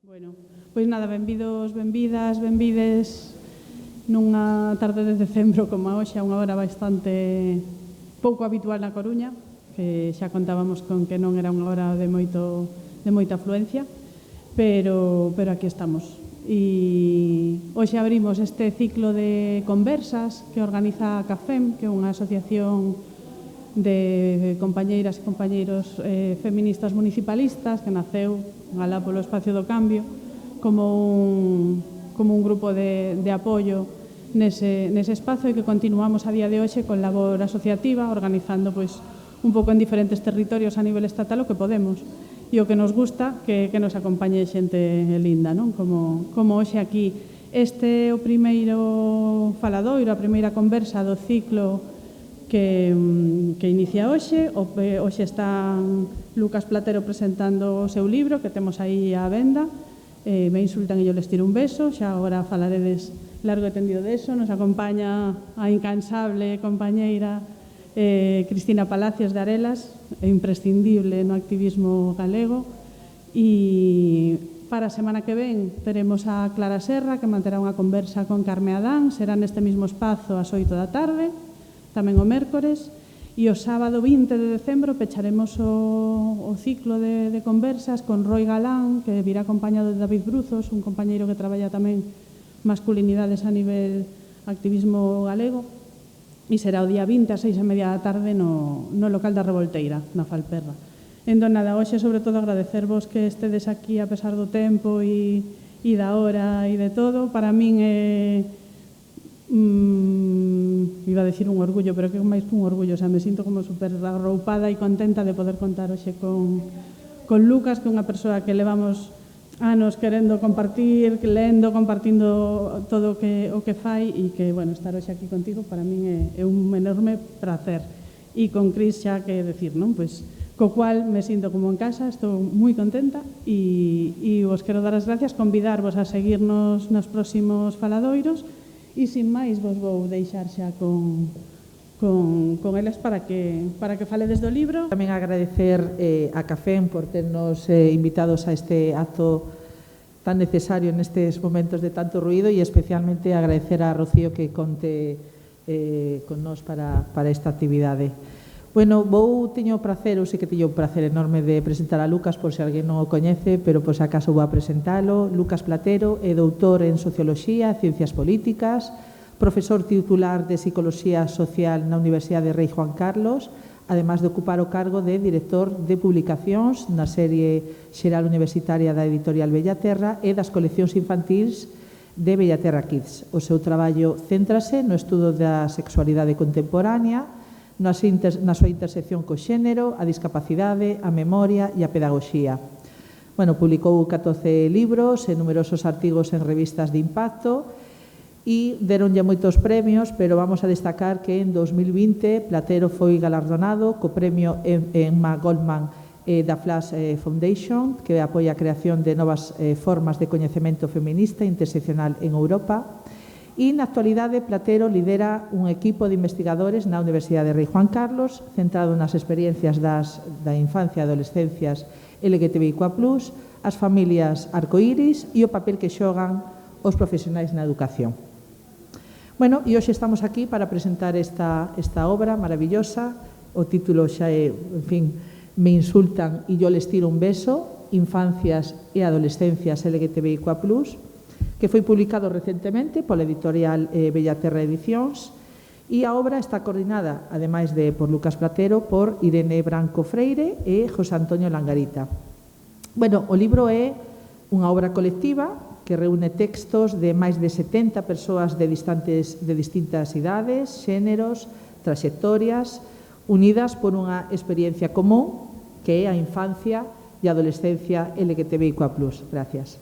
Bueno, pois nada, benvidos, benvidas, benvides nunha tarde de decembro como a hoxe, a unha hora bastante pouco habitual na Coruña, que xa contábamos con que non era unha hora de moita afluencia, pero aquí estamos. E hoxe abrimos este ciclo de conversas que organiza a CAFEM, que é unha asociación de compañeiras e compañeiros feministas municipalistas que naceu alá polo Espacio do Cambio como un grupo de apoio nese espazo e que continuamos a día de hoxe con labor asociativa organizando pois un pouco en diferentes territorios a nivel estatal o que podemos e o que nos gusta que nos acompañe xente linda, non? Como hoxe aquí. Este é o primeiro faladoiro, a primeira conversa do ciclo que inicia hoxe. Hoxe está Lucas Platero presentando o seu libro, que temos aí á venda. Me insultan e yo les tiro un beso, xa agora falaredes largo e tendido deso. Nos acompaña a incansable compañeira Cristina Palacios de Arelas, imprescindible no activismo galego. E para a semana que ven teremos a Clara Serra, que manterá unha conversa con Carme Adán, será neste mismo espazo ás 8 da tarde, tamén o mércores, e o sábado 20 de decembro pecharemos o ciclo de conversas con Roi Galán, que virá acompañado de David Bruzos, un compañeiro que traballa tamén masculinidades a nivel activismo galego, e será o día 20 ás 6:30 da tarde no local da Revolteira, na Falperra. Entón, nada, hoxe sobre todo agradecervos que estedes aquí a pesar do tempo e da hora e de todo. Para min é iba a decir un orgullo, pero que é máis que un orgullo, o sea, me sinto como super arroupada e contenta de poder contar hoxe con Lucas, que é unha persoa que levamos anos querendo compartir, lendo, compartindo todo o que fai, e que, bueno, estar hoxe aquí contigo para min é un enorme prazer. E con Cris xa que decir, non? Pois co cual me sinto como en casa, estou moi contenta e vos quero dar as gracias, convidarvos a seguirnos nos próximos faladoiros. E, sin máis, vos vou deixar xa con eles para que faledes do libro. Tamén agradecer a CAFEM por ternos invitados a este acto tan necesario nestes momentos de tanto ruido, e especialmente agradecer a Rocío que conte con nós para esta actividade. Bueno, teño o prazer, ou sei que teño un prazer enorme de presentar a Lucas, por se alguén non o coñece, pero por se acaso vou a presentalo. Lucas Platero é doutor en Socioloxía e Ciencias Políticas, profesor titular de Psicoloxía Social na Universidade Rei Juan Carlos, además de ocupar o cargo de director de publicacións na serie xeral universitaria da editorial Bellaterra e das coleccións infantís de Bellaterra Kids. O seu traballo céntrase no estudo da sexualidade contemporánea, na súa intersección co xénero, a discapacidade, a memoria e a pedagogía. Bueno, publicou 14 libros e numerosos artigos en revistas de impacto e deronlle moitos premios, pero vamos a destacar que en 2020 Platero foi galardonado co premio Emma Goldman da Flash Foundation, que apoia a creación de novas formas de coñecemento feminista e interseccional en Europa. E na actualidade Platero lidera un equipo de investigadores na Universidade Rei Juan Carlos centrado nas experiencias da infancia e adolescencias LGTBIQA+, as familias arcoíris e o papel que xogan os profesionais na educación. Bueno, e hoxe estamos aquí para presentar esta obra maravillosa. O título xa é, en fin, Me insultan e yo les tiro un beso, infancias e adolescencias LGTBIQA+, que foi publicado recentemente pola editorial Bellaterra Edicións, e a obra está coordinada, ademais de por Lucas Platero, por Irene Branco Freire e José Antonio Langarita. Bueno, o libro é unha obra colectiva que reúne textos de máis de 70 persoas de distintas idades, xéneros, traxectorias, unidas por unha experiencia común que é a infancia e a adolescencia LGTBIQA+. Gracias.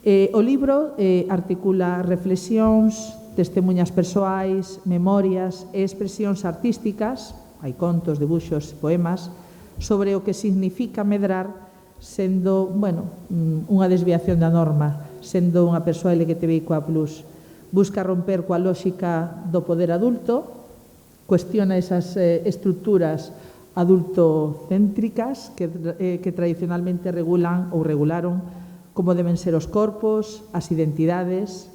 O libro articula reflexións, testemunhas persoais, memorias e expresións artísticas, hai contos, debuxos, poemas, sobre o que significa medrar sendo, unha desviación da norma, sendo unha persoa LGTBIQA+. Busca romper coa lógica do poder adulto, cuestiona esas estruturas adultocéntricas que tradicionalmente regularon como deben ser os corpos, as identidades,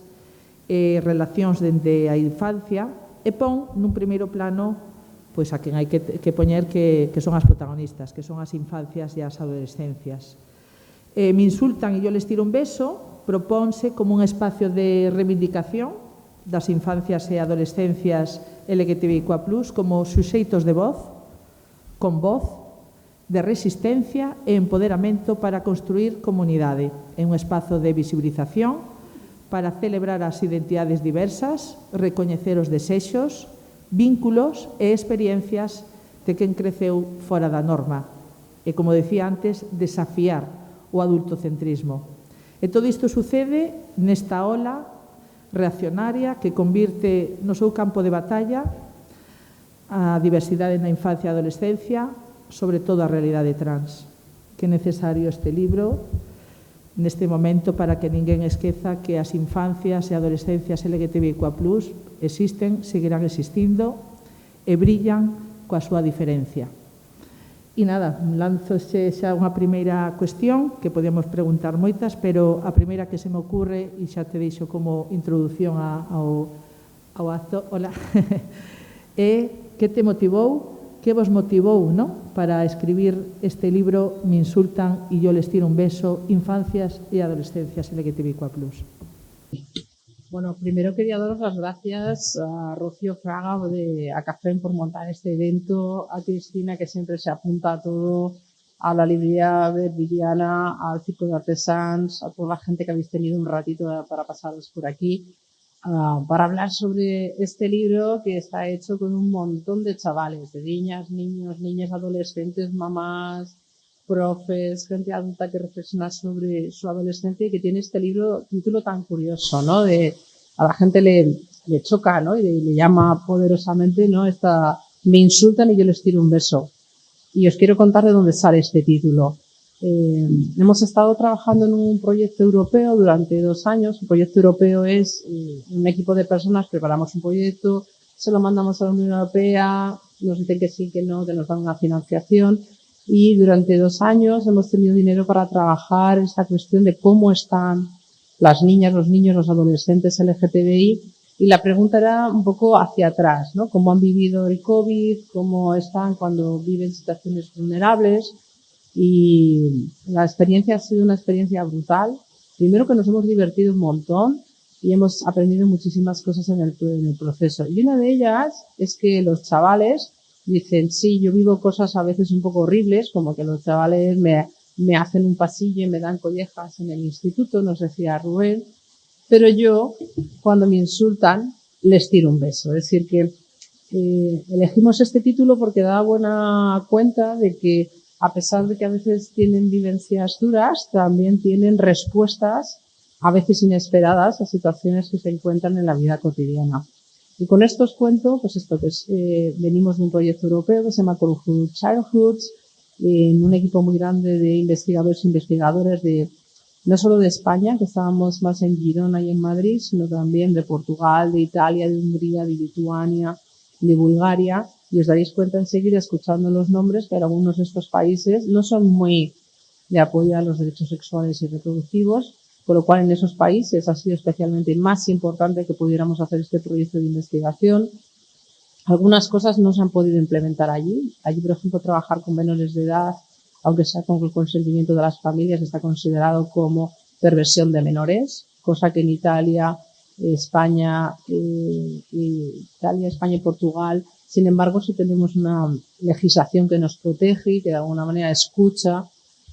relacións dende a infancia, e pon nun primeiro plano pois a quen hai que poñer que son as protagonistas, que son as infancias e as adolescencias. Me insultan e yo les tiro un beso propónse como un espacio de reivindicación das infancias e adolescencias LGTBIQ+, como suxeitos de voz, con voz, de resistencia e empoderamento para construir comunidade. É un espazo de visibilización para celebrar as identidades diversas, recoñecer os desexos, vínculos e experiencias de quen creceu fora da norma. E, como decía antes, desafiar o adultocentrismo. E todo isto sucede nesta ola reaccionaria que convirte no seu campo de batalla a diversidade na infancia e adolescencia, sobre todo a realidade trans. Que é necesario este libro neste momento para que ninguén esqueza que as infancias e adolescencias LGTBIQ+ existen, seguirán existindo e brillan coa súa diferencia. E nada, lanzo xa unha primeira cuestión que podemos preguntar moitas, pero a primeira que se me ocurre, e xa te deixo como introdución ao acto, hola, é que te motivou, que vos motivou, non? Para escribir este libro Me insultan e yo les tiro un beso, infancias e adolescencias LGTBIQ+. Bueno, primero quería daros las gracias a Rocío Fraga a Café por montar este evento, a Cristina que siempre se apunta a todo, a la librería Viviana, al Circo de Artesans, a toda la gente que habéis tenido un ratito para pasaros por aquí, para hablar sobre este libro que está hecho con un montón de chavales, de niñas, niños, niñas, adolescentes, mamás, profes, gente adulta que reflexiona sobre su adolescencia y que tiene este título tan curioso, ¿no? A la gente le choca, ¿no? Y le llama poderosamente, ¿no? Me insultan y yo les tiro un beso. Y os quiero contar de dónde sale este título. Hemos estado trabajando en un proyecto europeo durante 2 años. El proyecto europeo es un equipo de personas, preparamos un proyecto, se lo mandamos a la Unión Europea, nos dicen que sí, que no, que nos dan una financiación. Y durante 2 años hemos tenido dinero para trabajar esta cuestión de cómo están las niñas, los niños, los adolescentes LGTBI. Y la pregunta era un poco hacia atrás, ¿no? Cómo han vivido el COVID, cómo están cuando viven situaciones vulnerables. Y la experiencia ha sido una experiencia brutal. Primero que nos hemos divertido un montón y hemos aprendido muchísimas cosas en el proceso. Y una de ellas es que los chavales dicen, sí, yo vivo cosas a veces un poco horribles, como que los chavales me hacen un pasillo y me dan collejas en el instituto, nos decía Rubén, pero yo, cuando me insultan, les tiro un beso. Es decir, que elegimos este título porque da buena cuenta de que, a pesar de que a veces tienen vivencias duras, también tienen respuestas, a veces inesperadas, a situaciones que se encuentran en la vida cotidiana. Y con esto os cuento, pues esto que es, venimos de un proyecto europeo que se llama Childhood Childhoods, en un equipo muy grande de investigadores e investigadoras no solo de España, que estábamos más en Girona y en Madrid, sino también de Portugal, de Italia, de Hungría, de Lituania, de Bulgaria. Y os daréis cuenta enseguida, escuchando los nombres, que algunos de estos países no son muy de apoyo a los derechos sexuales y reproductivos, con lo cual en esos países ha sido especialmente más importante que pudiéramos hacer este proyecto de investigación. Algunas cosas no se han podido implementar allí. Allí, por ejemplo, trabajar con menores de edad, aunque sea con el consentimiento de las familias, está considerado como perversión de menores, cosa que en Italia, España y Portugal, sin embargo, sí tenemos una legislación que nos protege y que de alguna manera escucha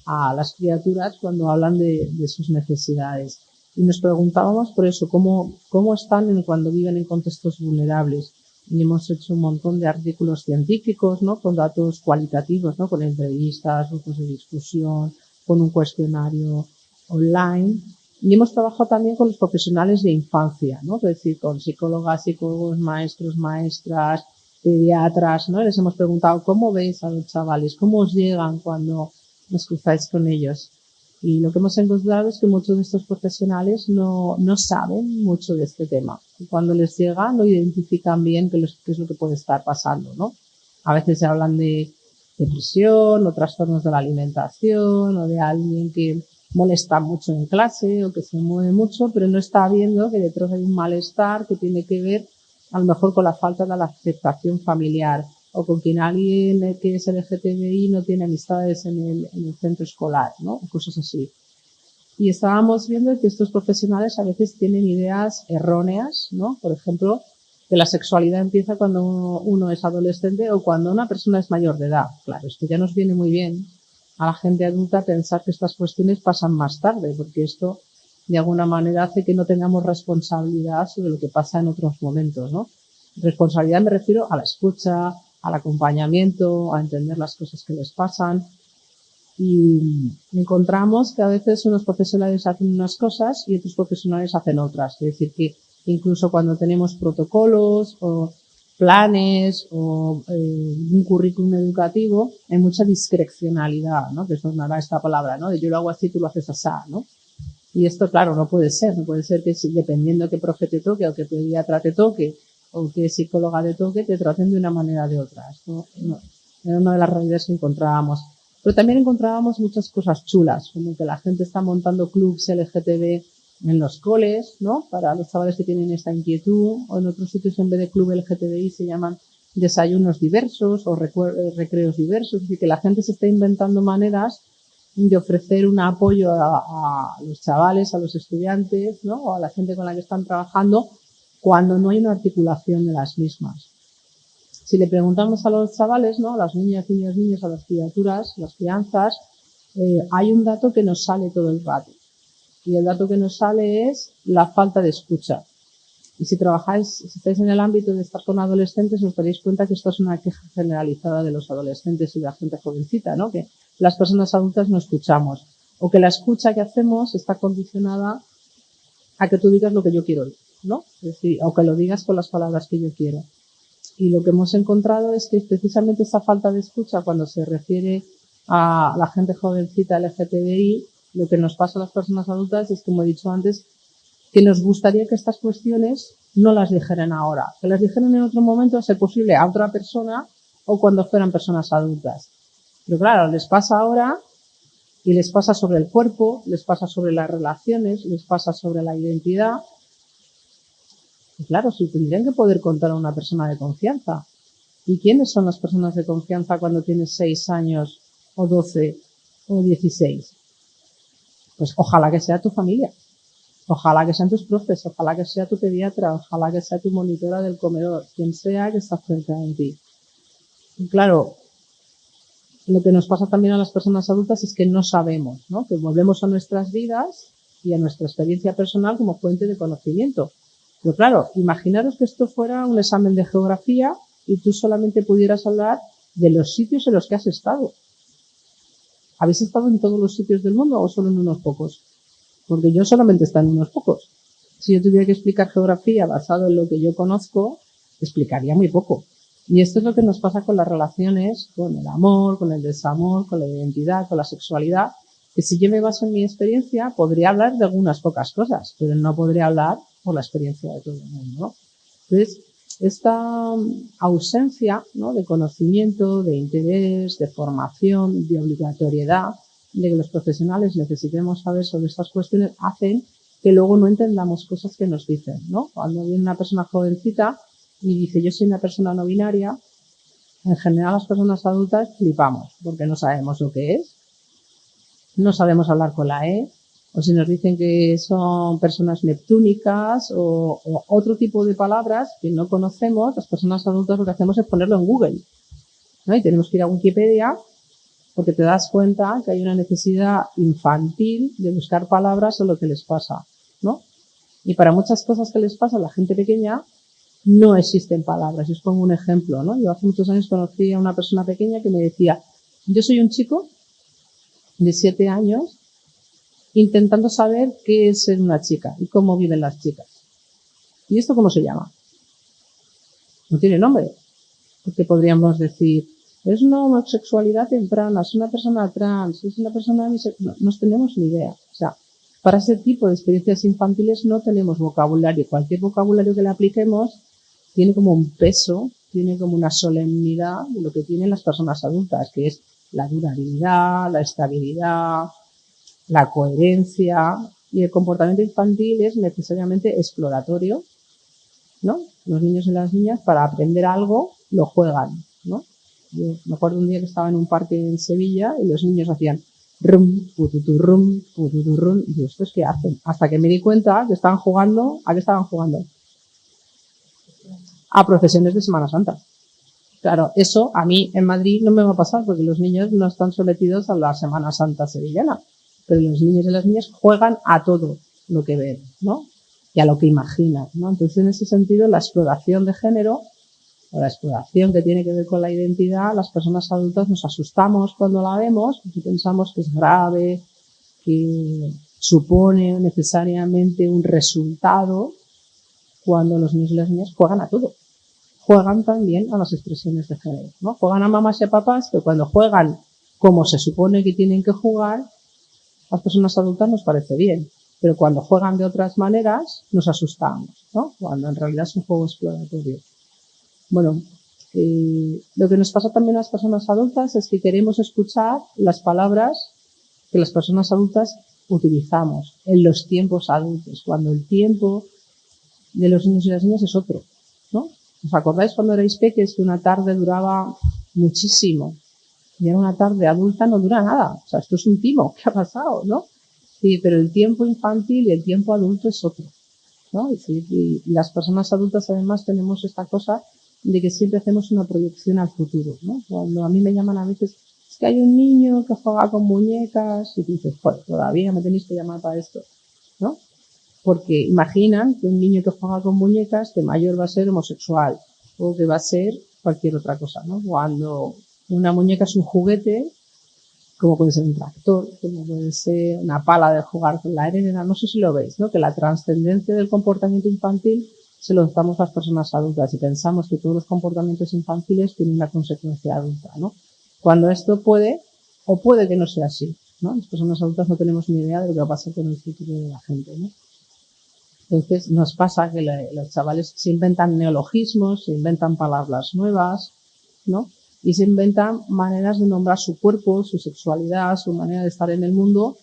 a las criaturas cuando hablan de sus necesidades. Y nos preguntábamos por eso, cómo están cuando viven en contextos vulnerables. Y hemos hecho un montón de artículos científicos, ¿no? Con datos cualitativos, ¿no? Con entrevistas, grupos de discusión, con un cuestionario online. Y hemos trabajado también con los profesionales de infancia, ¿no? Es decir, con psicólogas, psicólogos, maestros, maestras, pediatras, ¿no? Les hemos preguntado cómo veis a los chavales, cómo os llegan cuando os cruzáis con ellos. Y lo que hemos encontrado es que muchos de estos profesionales no saben mucho de este tema. Y cuando les llega no identifican bien qué es lo que puede estar pasando, ¿no? A veces se hablan de depresión o trastornos de la alimentación o de alguien que molesta mucho en clase o que se mueve mucho, pero no está viendo que detrás hay un malestar que tiene que ver a lo mejor con la falta de la aceptación familiar o con quien alguien que es LGTBI no tiene amistades en el centro escolar, ¿no? Cosas así. Y estábamos viendo que estos profesionales a veces tienen ideas erróneas, ¿no? Por ejemplo, que la sexualidad empieza cuando uno es adolescente o cuando una persona es mayor de edad. Claro, esto ya nos viene muy bien a la gente adulta pensar que estas cuestiones pasan más tarde, porque esto de alguna manera hace que no tengamos responsabilidad sobre lo que pasa en otros momentos, ¿no? Responsabilidad me refiero a la escucha, al acompañamiento, a entender las cosas que les pasan. Y encontramos que a veces unos profesionales hacen unas cosas y otros profesionales hacen otras. Es decir, que incluso cuando tenemos protocolos o planes o un currículum educativo, hay mucha discrecionalidad, ¿no? Que sonará esta palabra, ¿no? De yo lo hago así, tú lo haces así, ¿no? Y esto, claro, no puede ser. No puede ser que dependiendo qué profe te toque o qué pediatra te toque o qué psicóloga te toque, te traten de una manera o de otra. Esto no, era una de las realidades que encontrábamos. Pero también encontrábamos muchas cosas chulas, como que la gente está montando clubs LGTB en los coles, ¿no? Para los chavales que tienen esta inquietud, o en otros sitios en vez de club LGTBI se llaman desayunos diversos o recreos diversos, y que la gente se está inventando maneras de ofrecer un apoyo a los chavales, a los estudiantes, ¿no? O a la gente con la que están trabajando cuando no hay una articulación de las mismas. Si le preguntamos a los chavales, ¿no? A las niñas, niños, a las criaturas, las crianzas, hay un dato que nos sale todo el rato. Y el dato que nos sale es la falta de escucha. Y si estáis en el ámbito de estar con adolescentes, os daréis cuenta que esto es una queja generalizada de los adolescentes y de la gente jovencita, ¿no? Que las personas adultas no escuchamos. O que la escucha que hacemos está condicionada a que tú digas lo que yo quiero oír, ¿no? Es decir, o que lo digas con las palabras que yo quiero. Y lo que hemos encontrado es que precisamente esa falta de escucha, cuando se refiere a la gente jovencita LGTBI, lo que nos pasa a las personas adultas es, como he dicho antes, que nos gustaría que estas cuestiones no las dijeran ahora, que las dijeran en otro momento, a ser posible, a otra persona o cuando fueran personas adultas. Pero claro, les pasa ahora y les pasa sobre el cuerpo, les pasa sobre las relaciones, les pasa sobre la identidad. Y claro, se tendrían que poder contar a una persona de confianza. ¿Y quiénes son las personas de confianza cuando tienes 6 años o 12 o 16? Pues ojalá que sea tu familia. Ojalá que sean tus profes, ojalá que sea tu pediatra, ojalá que sea tu monitora del comedor, quien sea que está cerca de ti. Y claro, lo que nos pasa también a las personas adultas es que no sabemos, ¿no? Que volvemos a nuestras vidas y a nuestra experiencia personal como fuente de conocimiento. Pero claro, imaginaros que esto fuera un examen de geografía y tú solamente pudieras hablar de los sitios en los que has estado. ¿Habéis estado en todos los sitios del mundo o solo en unos pocos? Porque yo solamente he estado en unos pocos. Si yo tuviera que explicar geografía basado en lo que yo conozco, explicaría muy poco. Y esto es lo que nos pasa con las relaciones, con el amor, con el desamor, con la identidad, con la sexualidad, que si yo me baso en mi experiencia, podría hablar de algunas pocas cosas, pero no podría hablar por la experiencia de todo el mundo, ¿no? Entonces, esta ausencia, ¿no? De conocimiento, de interés, de formación, de obligatoriedad, de que los profesionales necesitemos saber sobre estas cuestiones, hacen que luego no entendamos cosas que nos dicen, ¿no? Cuando viene una persona jovencita y dice yo soy una persona no binaria, en general las personas adultas flipamos porque no sabemos lo que es, no sabemos hablar con la E, o si nos dicen que son personas neptúnicas o otro tipo de palabras que no conocemos, las personas adultas lo que hacemos es ponerlo en Google, ¿no? Y tenemos que ir a Wikipedia porque te das cuenta que hay una necesidad infantil de buscar palabras en lo que les pasa, ¿no? Y para muchas cosas que les pasa a la gente pequeña no existen palabras. Yo os pongo un ejemplo, ¿no? Yo hace muchos años conocí a una persona pequeña que me decía, yo soy un chico de 7 años intentando saber qué es ser una chica y cómo viven las chicas. ¿Y esto cómo se llama? No tiene nombre. Porque podríamos decir, es una homosexualidad temprana, es una persona trans, es una persona bisexual. No tenemos ni idea. O sea, para ese tipo de experiencias infantiles no tenemos vocabulario. Cualquier vocabulario que le apliquemos tiene como un peso, tiene como una solemnidad de lo que tienen las personas adultas, que es la durabilidad, la estabilidad, la coherencia y el comportamiento infantil es necesariamente exploratorio, ¿no? Los niños y las niñas para aprender algo lo juegan, ¿no? Yo me acuerdo un día que estaba en un parque en Sevilla y los niños hacían rum, pututurrum, pututurrum, y digo, ¿estos qué hacen? Hasta que me di cuenta que estaban jugando, ¿a qué estaban jugando? A procesiones de Semana Santa. Claro, eso a mí en Madrid no me va a pasar porque los niños no están sometidos a la Semana Santa sevillana, pero los niños y las niñas juegan a todo lo que ven, ¿no? Y a lo que imaginan, ¿no? Entonces, en ese sentido, la exploración de género o la exploración que tiene que ver con la identidad, las personas adultas nos asustamos cuando la vemos porque pensamos que es grave, que supone necesariamente un resultado, cuando los niños y las niñas juegan a todo. Juegan también a las expresiones de género, ¿no? Juegan a mamás y a papás, pero cuando juegan como se supone que tienen que jugar, a las personas adultas nos parece bien. Pero cuando juegan de otras maneras, nos asustamos, ¿no? Cuando en realidad es un juego exploratorio. Bueno, lo que nos pasa también a las personas adultas es que queremos escuchar las palabras que las personas adultas utilizamos en los tiempos adultos, cuando el tiempo de los niños y las niñas es otro, ¿no? ¿Os acordáis cuando erais pequeños que una tarde duraba muchísimo? Y ahora una tarde adulta no dura nada. O sea, esto es un timo. ¿Qué ha pasado, no? Sí, pero el tiempo infantil y el tiempo adulto es otro, ¿no? Y las personas adultas además tenemos esta cosa de que siempre hacemos una proyección al futuro, ¿no? Cuando a mí me llaman a veces, es que hay un niño que juega con muñecas y tú dices, joder, todavía me tenéis que llamar para esto, ¿no? Porque imaginan que un niño que juega con muñecas de mayor va a ser homosexual o que va a ser cualquier otra cosa, ¿no? Cuando una muñeca es un juguete, como puede ser un tractor, como puede ser una pala de jugar con la arena, no sé si lo veis, ¿no? Que la trascendencia del comportamiento infantil se lo damos a las personas adultas y pensamos que todos los comportamientos infantiles tienen una consecuencia adulta, ¿no? Cuando esto puede, o puede que no sea así, ¿no? Las personas adultas no tenemos ni idea de lo que va a pasar con el futuro de la gente, ¿no? Entonces nos pasa que los chavales se inventan neologismos, se inventan palabras nuevas, ¿no? Y se inventan maneras de nombrar su cuerpo, su sexualidad, su manera de estar en el mundo,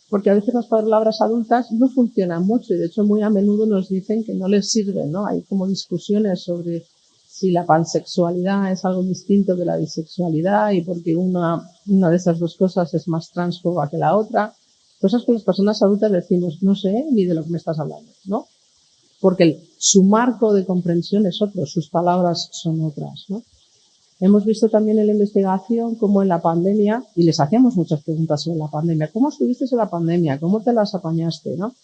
porque a veces las palabras adultas no funcionan mucho y de hecho muy a menudo nos dicen que no les sirven, ¿no? Hay como discusiones sobre si la pansexualidad es algo distinto de la bisexualidad y porque una de esas dos cosas es más transfoba que la otra. Cosas que las personas adultas decimos, no sé ni de lo que me estás hablando, ¿no? Porque su marco de comprensión es otro, sus palabras son otras, ¿no? Hemos visto también en la investigación cómo en la pandemia, y les hacíamos muchas preguntas sobre la pandemia, ¿cómo estuviste en la pandemia? ¿Cómo te las apañaste? ¿No?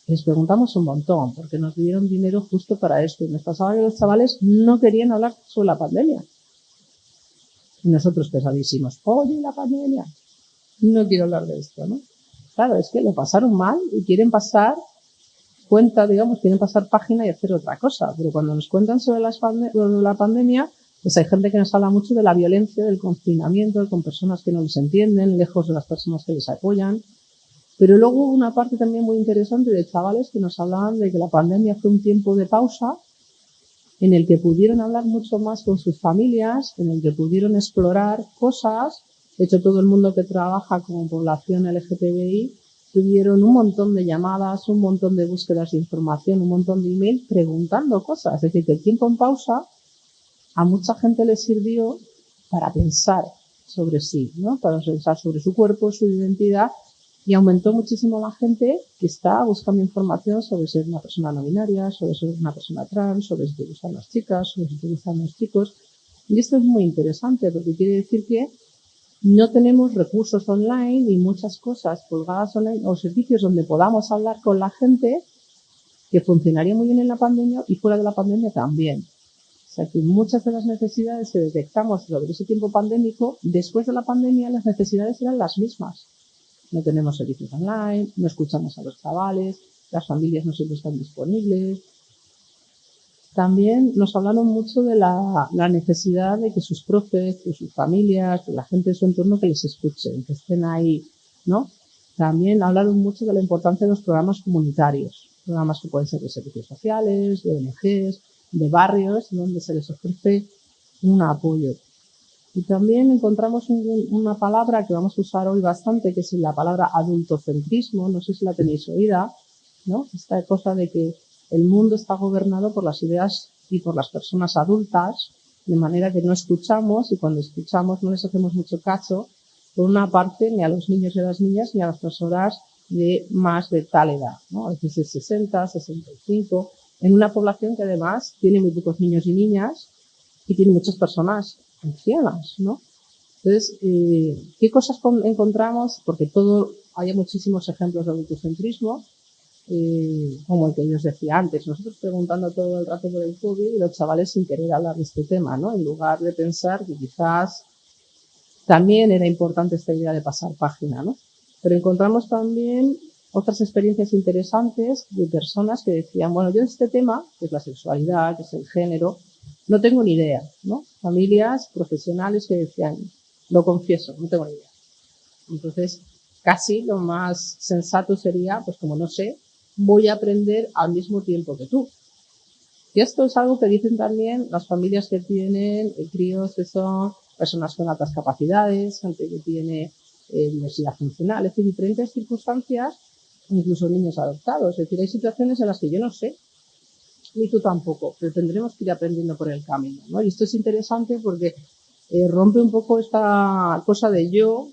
Les preguntamos un montón, porque nos dieron dinero justo para esto. Y nos pasaba que los chavales no querían hablar sobre la pandemia. Y nosotros pesadísimos, oye, la pandemia, no quiero hablar de esto, ¿no? Claro, es que lo pasaron mal y quieren pasar cuenta, digamos, quieren pasar página y hacer otra cosa. Pero cuando nos cuentan sobre la pandemia, pues hay gente que nos habla mucho de la violencia, del confinamiento, con personas que no les entienden, lejos de las personas que les apoyan. Pero luego hubo una parte también muy interesante de chavales que nos hablaban de que la pandemia fue un tiempo de pausa en el que pudieron hablar mucho más con sus familias, en el que pudieron explorar cosas. De hecho, todo el mundo que trabaja como población LGTBI tuvieron un montón de llamadas, un montón de búsquedas de información, un montón de email preguntando cosas. Es decir, que el tiempo en pausa a mucha gente le sirvió para pensar sobre sí, ¿no? Para pensar sobre su cuerpo, su identidad, y aumentó muchísimo la gente que está buscando información sobre ser una persona no binaria, sobre ser una persona trans, sobre si te gustan las chicas, sobre si te gustan los chicos. Y esto es muy interesante porque quiere decir que no tenemos recursos online y muchas cosas colgadas online o servicios donde podamos hablar con la gente que funcionaría muy bien en la pandemia y fuera de la pandemia también. O sea que muchas de las necesidades que detectamos sobre ese tiempo pandémico, después de la pandemia las necesidades eran las mismas. No tenemos servicios online, no escuchamos a los chavales, las familias no siempre están disponibles. También nos hablaron mucho de la necesidad de que sus profes, que sus familias, que la gente de su entorno que les escuchen, que estén ahí, ¿no? También hablaron mucho de la importancia de los programas comunitarios, programas que pueden ser de servicios sociales, de ONGs, de barrios, donde se les ofrece un apoyo. Y también encontramos una palabra que vamos a usar hoy bastante, que es la palabra adultocentrismo, no sé si la tenéis oída, ¿no? Esta cosa de que el mundo está gobernado por las ideas y por las personas adultas, de manera que no escuchamos, y cuando escuchamos no les hacemos mucho caso, por una parte, ni a los niños y a las niñas, ni a las personas de más de tal edad, ¿no? A veces de 60, 65, en una población que además tiene muy pocos niños y niñas y tiene muchas personas ancianas, ¿no? Entonces, ¿qué cosas encontramos? Porque hay muchísimos ejemplos de adultocentrismo, como el que yo os decía antes. Nosotros preguntando todo el rato por el COVID y los chavales sin querer hablar de este tema, ¿no? En lugar de pensar que quizás también era importante esta idea de pasar página, ¿no? Pero encontramos también otras experiencias interesantes de personas que decían, bueno, yo de este tema, que es la sexualidad, que es el género, no tengo ni idea, ¿no? Familias profesionales que decían, lo confieso, no tengo ni idea. Entonces, casi lo más sensato sería, pues como no sé, voy a aprender al mismo tiempo que tú. Y esto es algo que dicen también las familias que tienen críos que son personas con altas capacidades, gente que tiene diversidad funcional, es decir, diferentes circunstancias, incluso niños adoptados. Es decir, hay situaciones en las que yo no sé, ni tú tampoco, pero tendremos que ir aprendiendo por el camino, ¿no? Y esto es interesante porque rompe un poco esta cosa de yo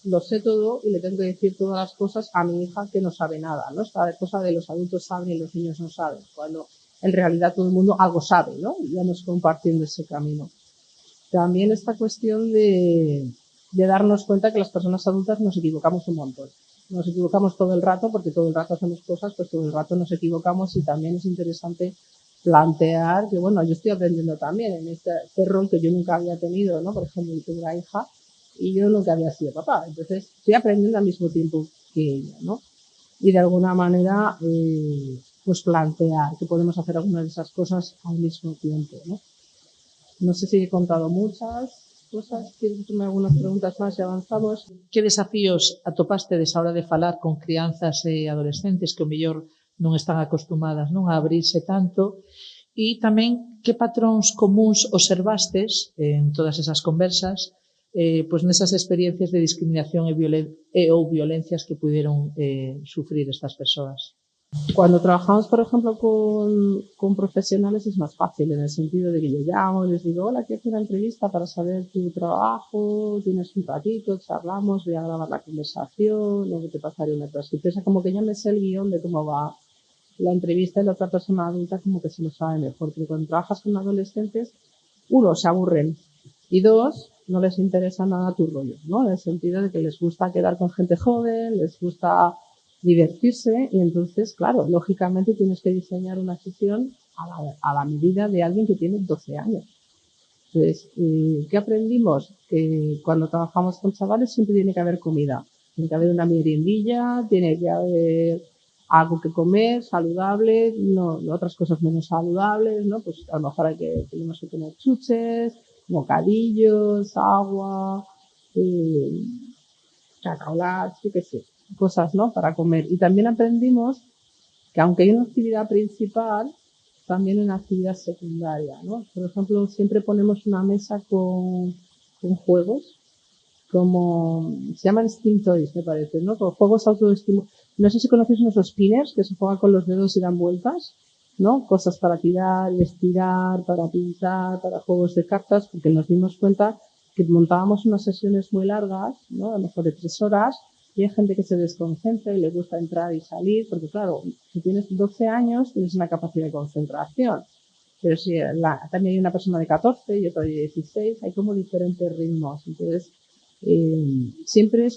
lo sé todo y le tengo que decir todas las cosas a mi hija que no sabe nada, ¿no? Esta cosa de los adultos saben y los niños no saben, cuando en realidad todo el mundo algo sabe, ¿no? Y vamos compartiendo ese camino. También esta cuestión de darnos cuenta que las personas adultas nos equivocamos un montón. Nos equivocamos todo el rato porque todo el rato hacemos cosas, pues todo el rato nos equivocamos y también es interesante plantear que, bueno, yo estoy aprendiendo también en este rol que yo nunca había tenido, ¿no? Por ejemplo, yo tengo una hija y yo nunca había sido papá. Entonces, estoy aprendiendo al mismo tiempo que ella, ¿no? Y de alguna manera, pues plantear que podemos hacer algunas de esas cosas al mismo tiempo, ¿no? No sé si he contado muchas cosas. ¿Quieres hacerme algunas preguntas más y avanzamos? Que desafíos atopastedes a hora de falar con crianzas e adolescentes que o mellor non están acostumadas, non, a abrirse tanto? E tamén que patróns comuns observastes en todas esas conversas, pois nesas experiencias de discriminación ou violencias que puderon sufrir estas persoas? Cuando trabajamos, por ejemplo, con profesionales es más fácil en el sentido de que yo llamo y les digo, hola, quiero hacer una entrevista para saber tu trabajo, tienes un ratito, charlamos, voy a grabar la conversación, luego te pasaré una transcripción. O sea, como que ya me sé el guión de cómo va la entrevista y la otra persona adulta como que se lo sabe mejor. Porque cuando trabajas con adolescentes, uno, se aburren y dos, no les interesa nada tu rollo, ¿no? En el sentido de que les gusta quedar con gente joven, les gusta divertirse y entonces, claro, lógicamente tienes que diseñar una sesión a la medida de alguien que tiene 12 años. Entonces, ¿qué aprendimos? Que cuando trabajamos con chavales siempre tiene que haber comida. Tiene que haber una meriendilla, tiene que haber algo que comer, saludable, no otras cosas menos saludables, ¿no? Pues a lo mejor tenemos que tener chuches, bocadillos, agua, cacaolat, yo qué sé, cosas, ¿no? Para comer. Y también aprendimos que aunque hay una actividad principal, también una actividad secundaria, ¿no? Por ejemplo, siempre ponemos una mesa con juegos, como se llaman Steam Toys, me parece, ¿no? Con juegos autoestimulados. No sé si conocéis unos spinners que se juegan con los dedos y dan vueltas, ¿no? Cosas para tirar y estirar, para pintar, para juegos de cartas, porque nos dimos cuenta que montábamos unas sesiones muy largas, ¿no? A lo mejor de 3 horas, y hay gente que se desconcentra y le gusta entrar y salir, porque claro, si tienes 12 años tienes una capacidad de concentración, pero si también hay una persona de 14 y otra de 16, hay como diferentes ritmos. Entonces, siempre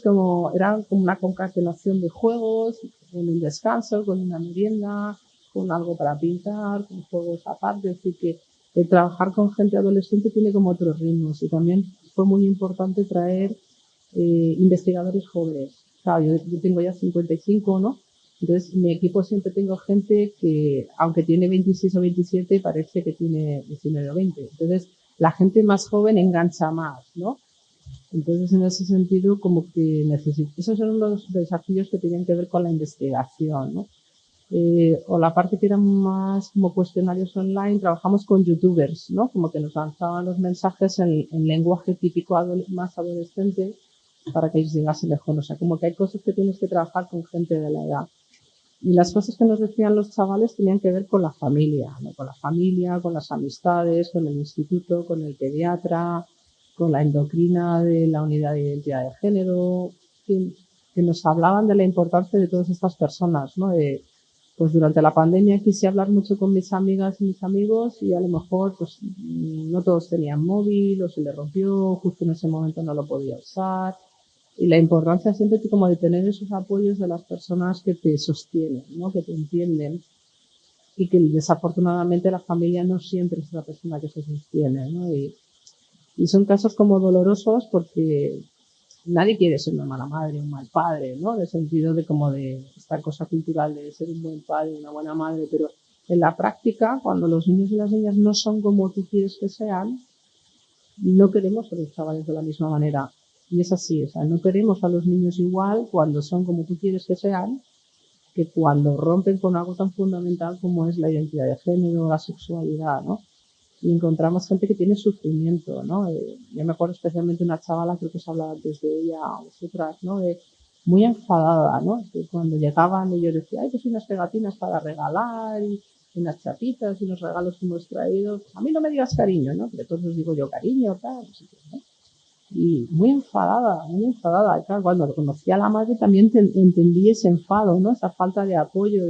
era como una concatenación de juegos, con un descanso, con una merienda, con algo para pintar, con juegos aparte. Es decir, que trabajar con gente adolescente tiene como otros ritmos y también fue muy importante traer investigadores jóvenes. Claro, yo tengo ya 55, ¿no? Entonces, en mi equipo siempre tengo gente que, aunque tiene 26 o 27, parece que tiene 19 o 20. Entonces, la gente más joven engancha más, ¿no? Entonces, en ese sentido, como que esos son los desafíos que tenían que ver con la investigación, ¿no? o la parte que eran más como cuestionarios online, trabajamos con youtubers, ¿no? Como que nos lanzaban los mensajes en lenguaje típico más adolescente para que les llegase mejor. O sea, como que hay cosas que tienes que trabajar con gente de la edad. Y las cosas que nos decían los chavales tenían que ver con la familia, ¿no? Con la familia, con las amistades, con el instituto, con el pediatra, con la endocrina de la unidad de identidad de género, que nos hablaban de la importancia de todas estas personas, ¿no? Pues durante la pandemia quise hablar mucho con mis amigas y mis amigos y a lo mejor pues no todos tenían móvil o se le rompió, justo en ese momento no lo podía usar. Y la importancia siempre como de tener esos apoyos de las personas que te sostienen, ¿no? Que te entienden y que desafortunadamente la familia no siempre es la persona que se sostiene, ¿no? Y son casos como dolorosos porque nadie quiere ser una mala madre, un mal padre, ¿no? En el sentido de como de esta cosa cultural de ser un buen padre, una buena madre, pero en la práctica, cuando los niños y las niñas no son como tú quieres que sean, no queremos a los chavales de la misma manera. Y es así, o sea, no queremos a los niños igual cuando son como tú quieres que sean, que cuando rompen con algo tan fundamental como es la identidad de género, la sexualidad, ¿no? Y encontramos gente que tiene sufrimiento, ¿no? Yo me acuerdo especialmente de una chavala, creo que os hablaba antes de ella o vosotras, ¿no? Muy enfadada, ¿no? Que cuando llegaban ellos decían, ay, pues unas pegatinas para regalar y unas chapitas y unos regalos que hemos traído. A mí no me digas cariño, ¿no? Pero entonces digo yo cariño, tal, no sé qué, ¿no? Y muy enfadada, muy enfadada. Y claro, cuando conocí a la madre también entendí ese enfado, ¿no? Esa falta de apoyo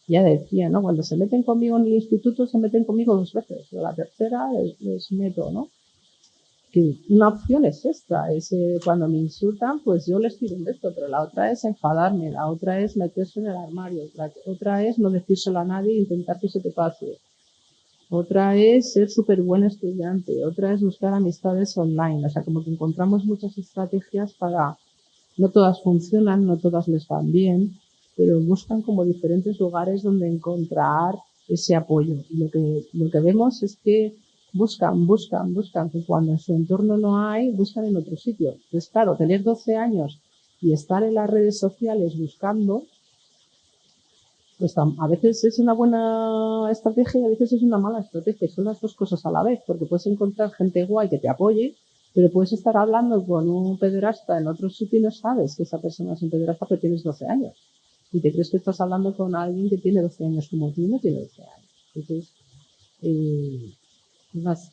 ya decía, ¿no? Cuando se meten conmigo en el instituto, se meten conmigo 2 veces. Pero la tercera les meto, ¿no? Que una opción es esta, es cuando me insultan, pues yo les tiro un beso, pero la otra es enfadarme, la otra es meterse en el armario, la otra es no decírselo a nadie e intentar que se te pase. Otra es ser súper buen estudiante, otra es buscar amistades online, o sea, como que encontramos muchas estrategias para, no todas funcionan, no todas les van bien, pero buscan como diferentes lugares donde encontrar ese apoyo. Y lo que vemos es que buscan, que cuando en su entorno no hay, buscan en otro sitio. Entonces, claro, tener 12 años y estar en las redes sociales buscando, pues a veces es una buena estrategia y a veces es una mala estrategia. Son las dos cosas a la vez, porque puedes encontrar gente guay que te apoye, pero puedes estar hablando con un pederasta en otro sitio y no sabes que esa persona es un pederasta, pero tienes 12 años. Y te crees que estás hablando con alguien que tiene 12 años como tú y no tiene 12 años. Entonces,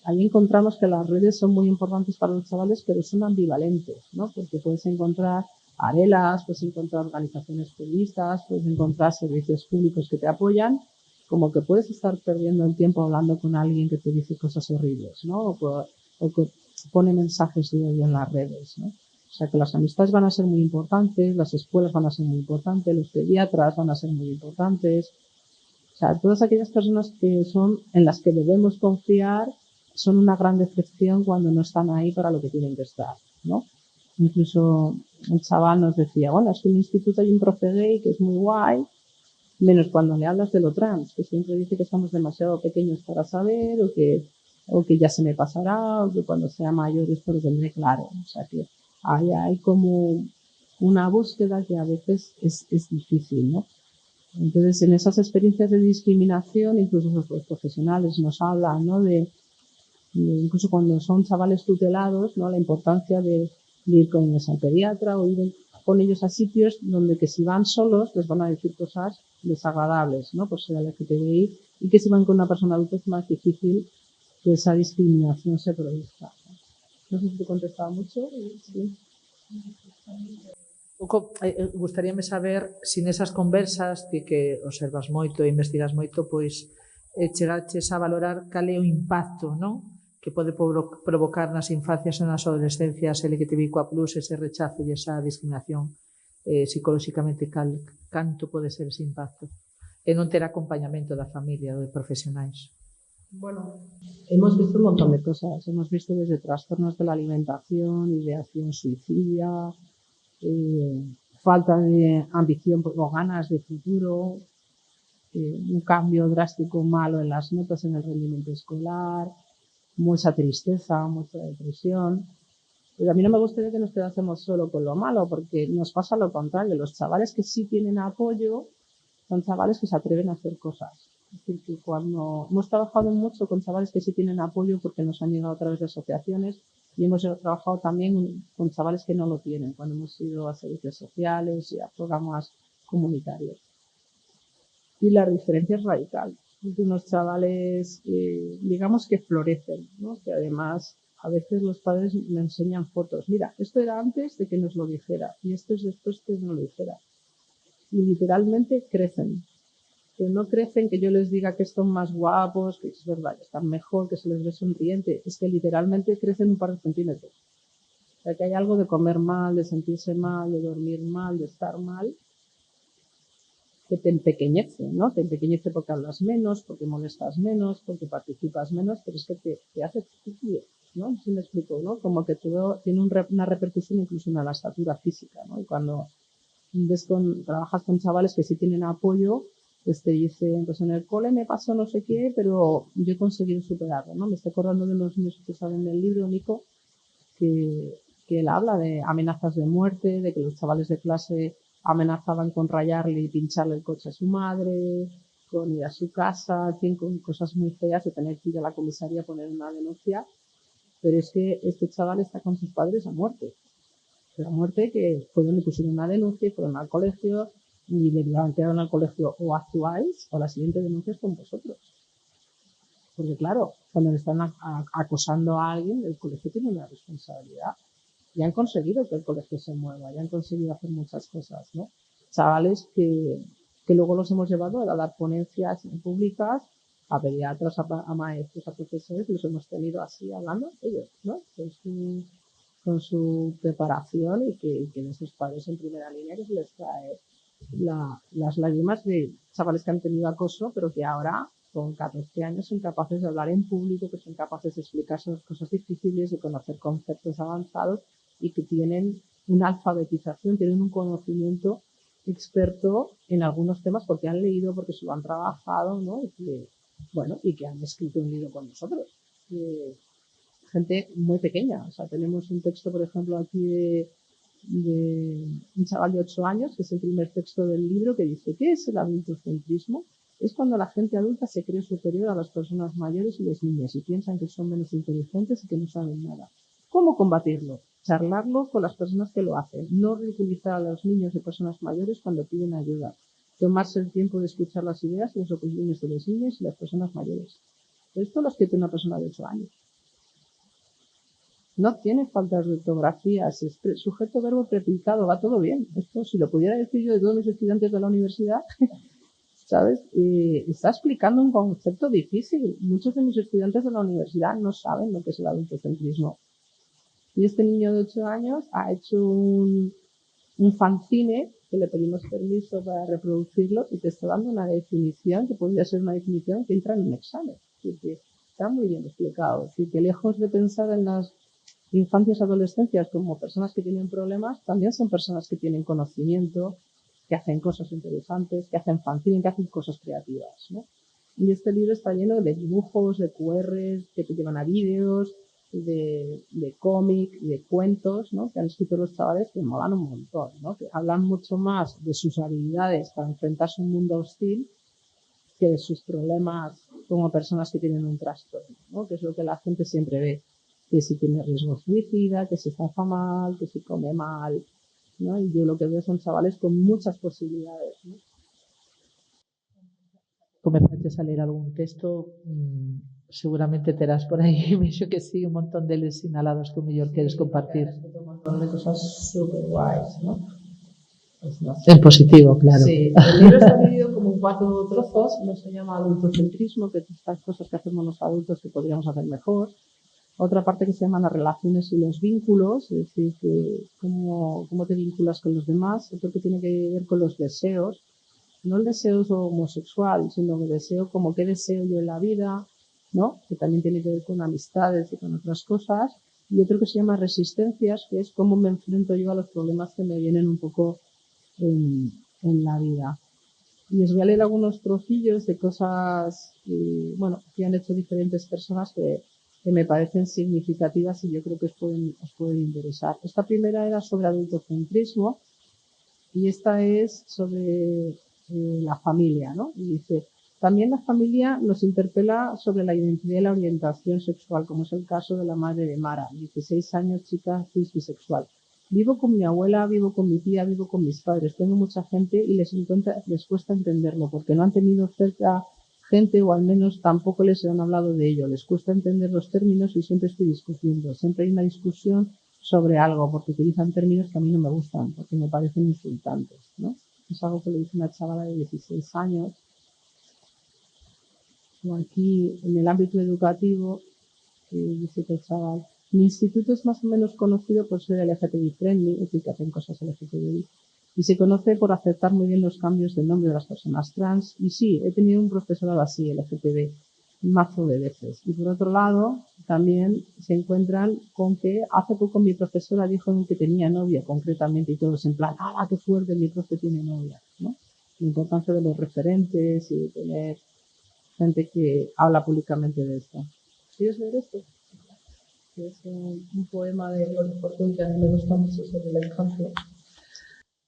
ahí encontramos que las redes son muy importantes para los chavales, pero son ambivalentes, ¿no? Porque puedes encontrar arelas, puedes encontrar organizaciones feministas, puedes encontrar servicios públicos que te apoyan, como que puedes estar perdiendo el tiempo hablando con alguien que te dice cosas horribles, ¿no? O que pone mensajes de odio en las redes, ¿no? O sea que las amistades van a ser muy importantes, las escuelas van a ser muy importantes, los pediatras van a ser muy importantes. O sea, todas aquellas personas que son en las que debemos confiar son una gran decepción cuando no están ahí para lo que tienen que estar, ¿no? Incluso un chaval nos decía, bueno, es que en el instituto hay un profe gay que es muy guay, menos cuando le hablas de lo trans, que siempre dice que estamos demasiado pequeños para saber, o que ya se me pasará, o que cuando sea mayor esto lo tendré claro. O sea que hay como una búsqueda que a veces es difícil, ¿no? Entonces, en esas experiencias de discriminación, incluso los profesionales nos hablan, ¿no? Incluso cuando son chavales tutelados, ¿no? La importancia de ir con ellos al pediatra o ir con ellos a sitios donde que si van solos les van a decir cosas desagradables, ¿no? Por ser LGTBI, y que si van con una persona adulta es más difícil que esa discriminación se produzca. No sé si te he contestado mucho. Sí. Gustaríame saber se nesas conversas ti que observas moito e investigas moito, pois chegaches a valorar cal é o impacto, non? Que pode provocar nas infancias e nas adolescencias LGTBIQA+, ese rechazo e esa discriminación psicolóxicamente canto pode ser ese impacto e non ter acompañamento da familia ou de profesionais. Bueno, hemos visto un montón de cosas. Hemos visto desde trastornos de la alimentación, ideación suicida, falta de ambición o ganas de futuro, un cambio drástico malo en las notas en el rendimiento escolar, mucha tristeza, mucha depresión. Pero a mí no me gustaría que nos quedásemos solo con lo malo, porque nos pasa lo contrario. Los chavales que sí tienen apoyo son chavales que se atreven a hacer cosas. Es decir, que cuando hemos trabajado mucho con chavales que sí tienen apoyo porque nos han llegado a través de asociaciones, y hemos trabajado también con chavales que no lo tienen, cuando hemos ido a servicios sociales y a programas comunitarios. Y la diferencia es radical. De unos chavales, digamos que florecen, ¿no? Que además a veces los padres me enseñan fotos. Mira, esto era antes de que nos lo dijera y esto es después que nos lo dijera. Y literalmente crecen. Que no crecen que yo les diga que son más guapos, que es verdad, que están mejor, que se les ve sonriente. Es que literalmente crecen un par de centímetros. O sea, que hay algo de comer mal, de sentirse mal, de dormir mal, de estar mal, que te empequeñece, ¿no? Te empequeñece porque hablas menos, porque molestas menos, porque participas menos, pero es que te hace chiquillo, ¿no? Si me explico, ¿no? Como que todo tiene una repercusión incluso en la estatura física, ¿no? Y cuando trabajas con chavales que sí tienen apoyo, pues te dicen, pues en el cole me pasó no sé qué, pero yo he conseguido superarlo, ¿no? Me estoy acordando de unos niños que saben del libro, Nico, que él habla de amenazas de muerte, de que los chavales de clase amenazaban con rayarle y pincharle el coche a su madre, con ir a su casa, con cosas muy feas, de tener que ir a la comisaría a poner una denuncia. Pero es que este chaval está con sus padres a muerte. A muerte que le pusieron una denuncia y fueron al colegio y le plantearon al colegio: o actuáis o la siguiente denuncia es con vosotros. Porque claro, cuando le están acosando a alguien, el colegio tiene una responsabilidad. Y han conseguido que el colegio se mueva, y han conseguido hacer muchas cosas, ¿no? Chavales que luego los hemos llevado a dar ponencias públicas a pediatras, a maestros, a profesores, y los hemos tenido así hablando ellos, ¿no? Con su preparación y que de sus padres en primera línea, que se les trae las lágrimas de chavales que han tenido acoso, pero que ahora con 14 años son capaces de hablar en público, que son capaces de explicarse las cosas difíciles, de conocer conceptos avanzados y que tienen una alfabetización, tienen un conocimiento experto en algunos temas porque han leído, porque se lo han trabajado, ¿no? Y que han escrito un libro con nosotros. Gente muy pequeña. O sea, tenemos un texto, por ejemplo, aquí de un chaval de 8 años, que es el primer texto del libro, que dice: ¿qué es el adultocentrismo? Es cuando la gente adulta se cree superior a las personas mayores y las niñas y piensan que son menos inteligentes y que no saben nada. ¿Cómo combatirlo? Charlarlo con las personas que lo hacen, no ridiculizar a los niños y personas mayores cuando piden ayuda, tomarse el tiempo de escuchar las ideas y las opiniones de los niños y las personas mayores. Esto lo escribe una persona de 8 años. No tiene faltas de ortografía, sujeto, verbo, predicado, va todo bien. Esto, si lo pudiera decir yo de todos mis estudiantes de la universidad, ¿sabes? Está explicando un concepto difícil. Muchos de mis estudiantes de la universidad no saben lo que es el adultocentrismo. Y este niño de 8 años ha hecho un fanzine que le pedimos permiso para reproducirlo y te está dando una definición que podría ser una definición que entra en un examen. Que está muy bien explicado. Es decir, que lejos de pensar en las infancias y adolescencias como personas que tienen problemas, también son personas que tienen conocimiento, que hacen cosas interesantes, que hacen fanzine, que hacen cosas creativas, ¿no? Y este libro está lleno de dibujos, de QRs, que te llevan a vídeos, de cómic, de cuentos, ¿no? Que han escrito los chavales, que molan un montón, ¿no? Que hablan mucho más de sus habilidades para enfrentarse a un mundo hostil que de sus problemas como personas que tienen un trastorno, ¿no? Que es lo que la gente siempre ve, que si tiene riesgo suicida, que si estafa mal, que si come mal, ¿no? Y yo lo que veo son chavales con muchas posibilidades, ¿no? Comezaches a ler algún texto, seguramente terás por aí, vexo que sí, un montón deles sinalados que o mellor queres compartir. Un montón de cosas súper guays, ¿no? Pues no sé. En positivo, claro. Sí, el libro está dividido como en 4 trozos, no se llama adultocentrismo, que estas cosas que hacemos los adultos que podríamos hacer mejor. Otra parte que se llama las relaciones y los vínculos, es decir, que cómo te vinculas con los demás. Otro que tiene que ver con los deseos, no el deseo homosexual, sino el deseo como qué deseo yo en la vida, ¿no? Que también tiene que ver con amistades y con otras cosas. Y otro que se llama resistencias, que es cómo me enfrento yo a los problemas que me vienen un poco en la vida. Y os voy a leer algunos trocillos de cosas que han hecho diferentes personas que me parecen significativas y yo creo que os pueden interesar. Esta primera era sobre adultocentrismo y esta es sobre la familia, ¿no? Y dice, también la familia nos interpela sobre la identidad y la orientación sexual, como es el caso de la madre de Mara, 16 años, chica cis bisexual. Vivo con mi abuela, vivo con mi tía, vivo con mis padres, tengo mucha gente y les cuesta entenderlo, porque no han tenido cerca gente, o al menos tampoco les han hablado de ello, les cuesta entender los términos y siempre estoy discutiendo, siempre hay una discusión sobre algo, porque utilizan términos que a mí no me gustan, porque me parecen insultantes, ¿no? Es algo que le dice una chavala de 16 años. O aquí, en el ámbito educativo, dice que el chaval, mi instituto es más o menos conocido por ser LGTBI friendly, es decir, que hacen cosas LGTBI, y se conoce por aceptar muy bien los cambios del nombre de las personas trans. Y sí, he tenido un profesorado así, LGTB, mazo de veces. Y por otro lado, también se encuentran con que hace poco mi profesora dijo que tenía novia, concretamente, y todos en plan, ¡ah, qué fuerte, mi profe tiene novia! ¿No? La importancia de los referentes y de tener gente que habla públicamente de esto. ¿Quieres leer esto? Es un poema de Gloria Fortún que a mí me gusta mucho sobre la infancia.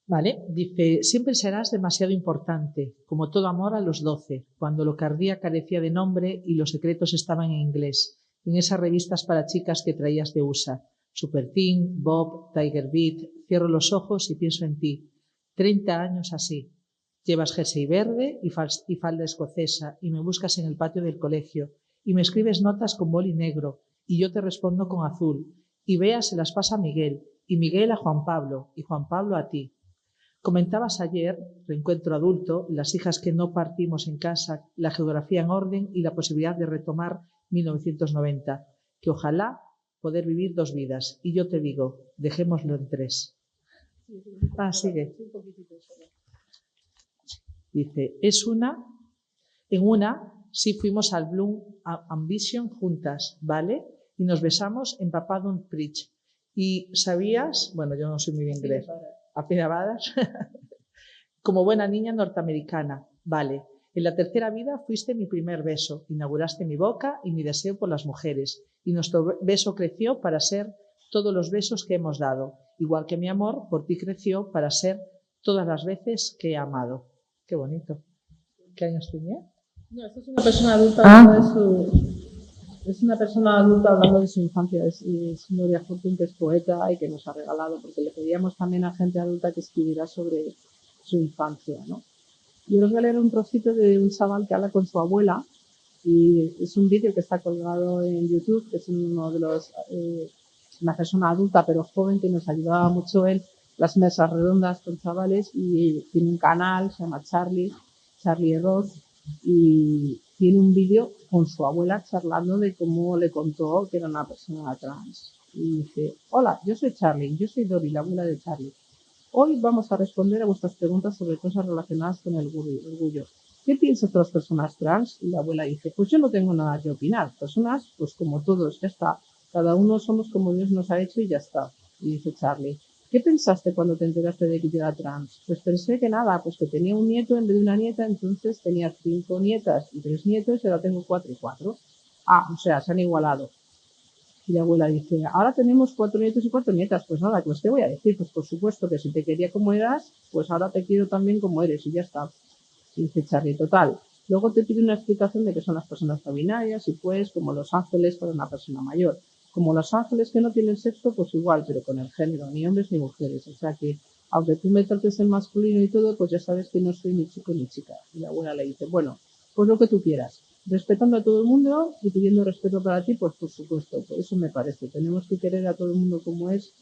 Vale, dice, siempre serás demasiado importante, como todo amor a los 12, cuando lo que ardía carecía de nombre y los secretos estaban en inglés, en esas revistas para chicas que traías de USA, Super Teen, Bob, Tiger Beat, cierro los ojos y pienso en ti. 30 años así. Llevas jersey verde y falda escocesa y me buscas en el patio del colegio y me escribes notas con boli negro y yo te respondo con azul y Bea se las pasa a Miguel y Miguel a Juan Pablo y Juan Pablo a ti. Comentabas ayer, reencuentro adulto, las hijas que no partimos en casa, la geografía en orden y la posibilidad de retomar 1990, que ojalá poder vivir 2 vidas. Y yo te digo, dejémoslo en 3. Sigue. Dice, en una, sí fuimos al Bloom Ambition juntas, ¿vale? Y nos besamos en Papa Don't Preach. Y sabías, bueno, yo no soy muy bien inglés, apinabadas, como buena niña norteamericana, vale. En la tercera vida fuiste mi primer beso, inauguraste mi boca y mi deseo por las mujeres, y nuestro beso creció para ser todos los besos que hemos dado, igual que mi amor por ti creció para ser todas las veces que he amado. Qué bonito. ¿Qué años tenía? No, esto es una persona adulta hablando de su... Es una persona adulta hablando de su infancia. Es Gloria Fortún, que es poeta y que nos ha regalado, porque le pedíamos también a gente adulta que escribiera sobre su infancia, ¿no? Yo os voy a leer un trocito de un chaval que habla con su abuela, y es un vídeo que está colgado en YouTube, que es uno de los... una persona adulta pero joven que nos ayudaba mucho en las mesas redondas con chavales, y tiene un canal, se llama Charlie Ross, y tiene un vídeo con su abuela charlando de cómo le contó que era una persona trans. Y dice, hola, yo soy Charlie, yo soy Dori, la abuela de Charlie. Hoy vamos a responder a vuestras preguntas sobre cosas relacionadas con el orgullo. ¿Qué piensas de las personas trans? Y la abuela dice, pues yo no tengo nada que opinar. Personas, pues como todos, ya está. Cada uno somos como Dios nos ha hecho y ya está. Y dice Charlie, ¿qué pensaste cuando te enteraste de que yo era trans? Pues pensé que nada, pues que tenía un nieto en vez de una nieta, entonces tenía 5 nietas y 3 nietos y ahora tengo 4 y 4. O sea, se han igualado. Y la abuela dice, ahora tenemos 4 nietos y 4 nietas. Pues nada, pues te voy a decir, pues por supuesto que si te quería como eras, pues ahora te quiero también como eres y ya está. Y dice Charlie, total. Luego te pide una explicación de qué son las personas no binarias y pues como los ángeles para una persona mayor. Como los ángeles que no tienen sexo, pues igual, pero con el género, ni hombres ni mujeres. O sea que, aunque tú me trates en masculino y todo, pues ya sabes que no soy ni chico ni chica. Y la abuela le dice, bueno, pues lo que tú quieras. Respetando a todo el mundo y pidiendo respeto para ti, pues por supuesto, por eso me parece. Tenemos que querer a todo el mundo como es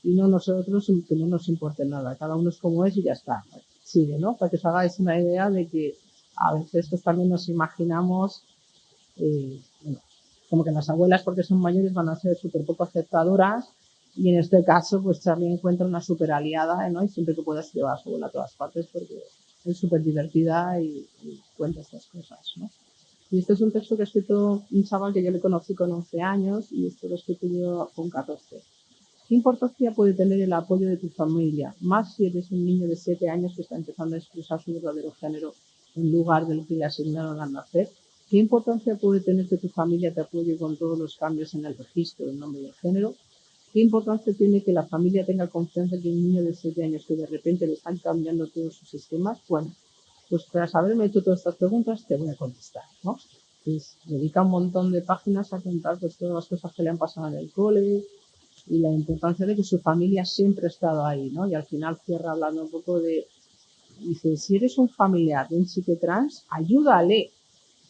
y no nosotros que no nos importe nada. Cada uno es como es y ya está. Sigue, ¿no? Para que os hagáis una idea de que a veces pues también nos imaginamos, bueno, como que las abuelas porque son mayores van a ser súper poco aceptadoras, y en este caso pues Charlie encuentra una súper aliada, ¿no? Y siempre que puedas llevar a su abuela a todas partes porque es súper divertida y cuenta estas cosas, ¿no? Y este es un texto que ha escrito un chaval que yo le conocí con 11 años y esto lo he escrito yo con 14. ¿Qué importancia puede tener el apoyo de tu familia? Más si eres un niño de 7 años que está empezando a expresar su verdadero género en lugar del que le asignaron al nacer. ¿Qué importancia puede tener que tu familia te apoye con todos los cambios en el registro del nombre y el género? ¿Qué importancia tiene que la familia tenga confianza en que un niño de 7 años que de repente le están cambiando todos sus sistemas? Bueno, Pues tras haberme hecho todas estas preguntas, te voy a contestar, ¿no? Entonces, dedica un montón de páginas a contar pues, todas las cosas que le han pasado en el cole y la importancia de que su familia siempre ha estado ahí, ¿no? Y al final cierra hablando un poco de, dice, si eres un familiar de un chico trans, ayúdale.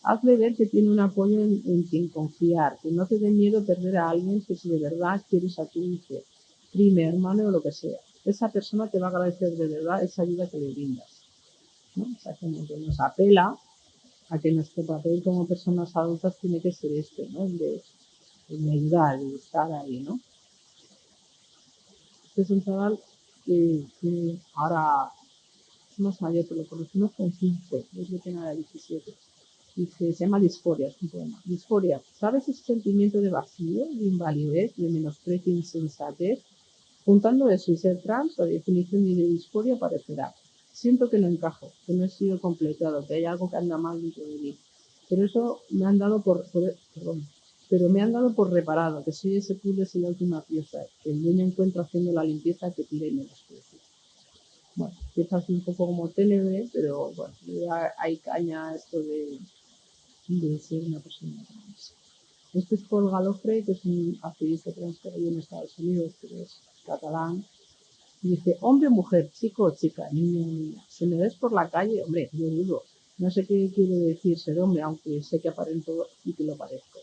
Hazle ver que tiene un apoyo en quien confiar, que no te dé miedo perder a alguien que si de verdad quieres a tu hijo, primo, hermano o lo que sea. Esa persona te va a agradecer de verdad esa ayuda que le brindas, ¿no? O sea, como que nos apela a que nuestro papel como personas adultas tiene que ser este, ¿no? De ayudar, de estar ahí, ¿no? Este es un chaval que ahora es más mayor, pero lo conocimos con 15, es que tenga 17. Dice, se llama Disforia, es un poema. Disforia, ¿sabes ese sentimiento de vacío, de invalidez, de menosprecio, insensatez? Juntando eso y ser trans, la definición de disforia parecerá. Siento que no encajo, que no he sido completado, que hay algo que anda mal dentro de mí. Pero eso me han dado pero me han dado por reparado, que soy ese puzzle sin la última pieza, que el dueño encuentra haciendo la limpieza que tira y menosprecia. Bueno, empieza así un poco como ténebre, pero bueno, ya hay caña esto de ser una persona trans. Este es Paul Galofre, que es un activista trans que vive en Estados Unidos, que es catalán. Y dice, hombre o mujer, chico o chica, niño o niña. Si me ves por la calle, hombre, yo dudo. No sé qué quiere decir ser hombre, aunque sé que aparento y que lo parezco.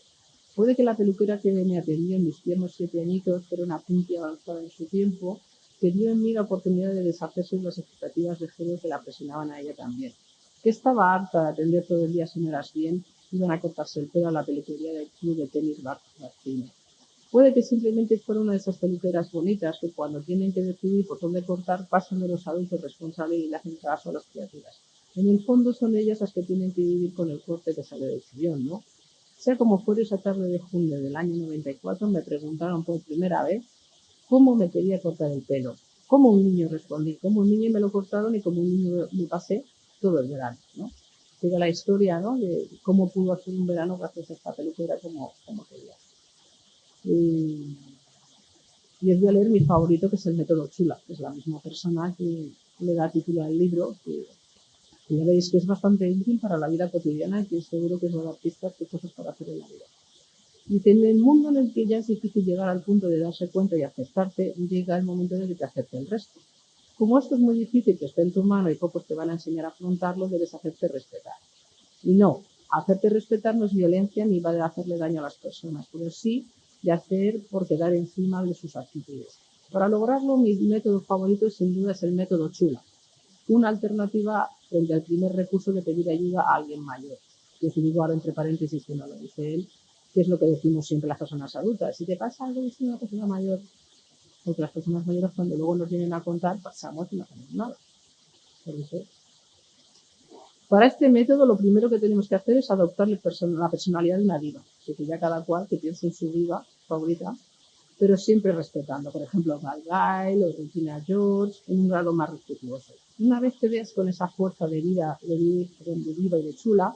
Puede que la peluquera que me atendió en mis tiernos 7 añitos fuera una punti avanzada en su tiempo, que dio en mí la oportunidad de deshacerse de las expectativas de género que la presionaban a ella también. Que estaba harta de atender todo el día señoras bien, iban a cortarse el pelo a la peluquería del club de tenis Barcino. Puede que simplemente fuera una de esas peluqueras bonitas que cuando tienen que decidir por dónde cortar pasan de los adultos responsables y le hacen caso a las criaturas. En el fondo son ellas las que tienen que vivir con el corte que sale del sillón, ¿no? Sea como fuera, esa tarde de junio del año 94 me preguntaron por primera vez cómo me quería cortar el pelo. Como un niño respondí, como un niño me lo cortaron y como un niño me pasé todo el verano, ¿no? Llega la historia, ¿no? De cómo pudo hacer un verano gracias a esta peluquera como quería. Y os voy a leer mi favorito, que es el método Chula, que es la misma persona que le da título al libro, que ya veis que es bastante útil para la vida cotidiana y que seguro que os va a dar pistas de cosas para hacer en la vida. Dice, en el mundo en el que ya es difícil llegar al punto de darse cuenta y aceptarte, llega el momento de que te acepte el resto. Como esto es muy difícil, que esté en tu mano y pocos te van a enseñar a afrontarlo, debes hacerte respetar. Y no, hacerte respetar no es violencia ni va a hacerle daño a las personas, pero sí de hacer por quedar encima de sus actitudes. Para lograrlo, mi método favorito sin duda es el método Chula, una alternativa frente al primer recurso de pedir ayuda a alguien mayor. Que si digo ahora entre paréntesis, que no lo dice él, que es lo que decimos siempre las personas adultas. Si te pasa algo, dice una persona mayor, porque las personas mayores cuando luego nos vienen a contar, pasamos y no hacemos nada. Por eso, para este método, lo primero que tenemos que hacer es adoptar la personalidad de una diva. Así que ya cada cual que piense en su diva favorita, pero siempre respetando. Por ejemplo, Gal Gadot o Regina George, en un grado más respetuoso. Una vez te veas con esa fuerza de diva y de chula,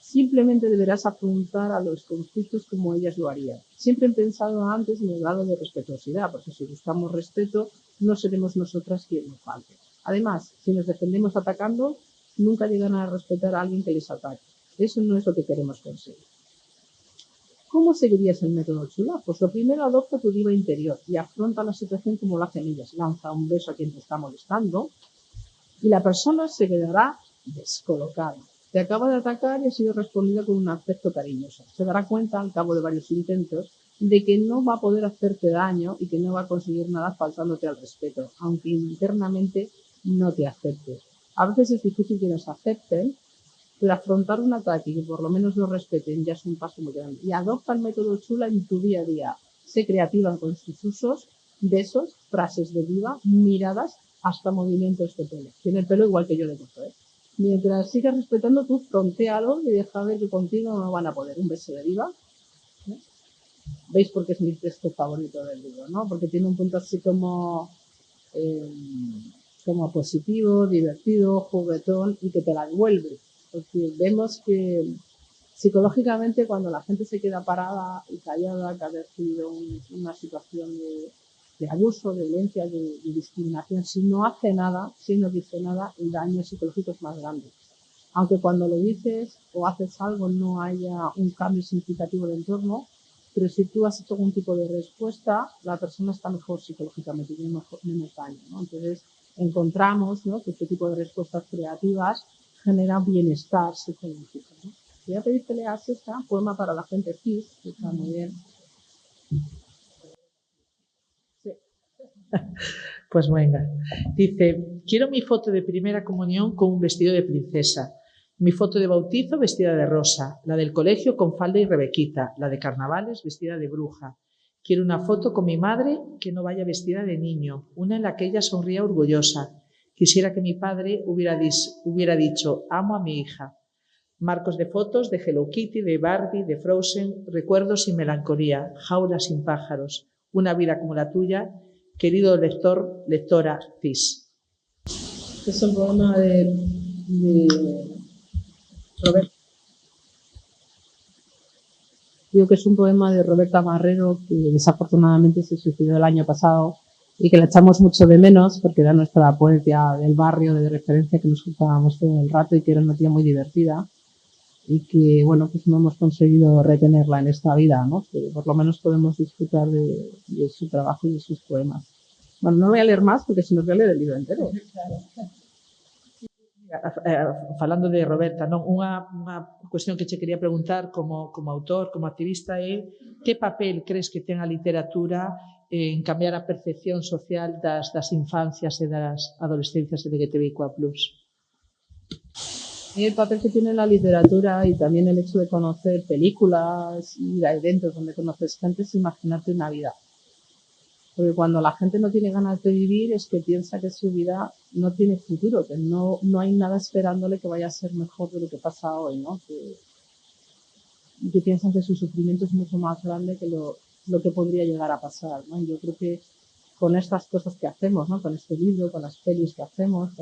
simplemente deberás afrontar a los conflictos como ellas lo harían. Siempre he pensado antes en el grado de respetuosidad, porque si buscamos respeto, no seremos nosotras quien nos falte. Además, si nos defendemos atacando, nunca llegan a respetar a alguien que les ataque. Eso no es lo que queremos conseguir. ¿Cómo seguirías el método Chula? Pues lo primero, adopta tu diva interior y afronta la situación como lo hacen ellas. Lanza un beso a quien te está molestando y la persona se quedará descolocada. Te acaba de atacar y ha sido respondida con un afecto cariñoso. Se dará cuenta, al cabo de varios intentos, de que no va a poder hacerte daño y que no va a conseguir nada faltándote al respeto, aunque internamente no te acepte. A veces es difícil que nos acepten, pero afrontar un ataque y que por lo menos lo respeten ya es un paso muy grande. Y adopta el método Chula en tu día a día. Sé creativa con sus usos, besos, frases de diva, miradas, hasta movimientos de pelo. Tiene el pelo igual que yo de corto, ¿eh? Mientras sigas respetando, tú frontéalo y deja ver que contigo no van a poder. Un beso de diva, ¿no? ¿Veis por qué es mi texto favorito del libro, no? Porque tiene un punto así como positivo, divertido, juguetón y que te la devuelve. Porque vemos que psicológicamente cuando la gente se queda parada y callada, que ha recibido una situación de abuso, de violencia, de discriminación, si no hace nada, si no dice nada, el daño psicológico es más grande. aunque cuando lo dices o haces algo no haya un cambio significativo del entorno, pero si tú has hecho algún tipo de respuesta, la persona está mejor psicológicamente, tiene menos daño, ¿no? Entonces, encontramos, ¿no?, que este tipo de respuestas creativas generan bienestar psicológico, ¿no? Voy a pedir que leas esta, Poema para la gente cis, que está muy bien. Sí. Pues venga. Dice, quiero mi foto de primera comunión con un vestido de princesa, mi foto de bautizo vestida de rosa, la del colegio con falda y rebequita, la de carnavales vestida de bruja. Quiero una foto con mi madre que no vaya vestida de niño, una en la que ella sonría orgullosa. Quisiera que mi padre hubiera dicho, amo a mi hija. Marcos de fotos de Hello Kitty, de Barbie, de Frozen, recuerdos sin melancolía, jaulas sin pájaros, una vida como la tuya, querido lector, lectora cis. Es un poema de Roberta. Digo que es un poema de Roberta Marrero, que desafortunadamente se suicidó el año pasado y que la echamos mucho de menos porque era nuestra poeta del barrio de referencia que nos juntábamos todo el rato y que era una tía muy divertida y que, bueno, pues no hemos conseguido retenerla en esta vida, ¿no? Pero por lo menos podemos disfrutar de su trabajo y de sus poemas. Bueno, no voy a leer más porque si no voy a leer el libro entero. Falando de Roberta, non? Unha cuestión que che quería preguntar como autor, como activista é que papel crees que ten a literatura en cambiar a percepción social das infancias e das adolescencias LGTBIQA+. Y el papel que tiene la literatura y también el hecho de conocer películas y ir a eventos donde conoces gente es imaginarte una vida. Porque cuando la gente no tiene ganas de vivir es que piensa que su vida no tiene futuro, que no hay nada esperándole que vaya a ser mejor de lo que pasa hoy, ¿no? Que piensan que su sufrimiento es mucho más grande que lo que podría llegar a pasar, ¿no? Y yo creo que con estas cosas que hacemos, ¿no?, con este libro, con las pelis que hacemos,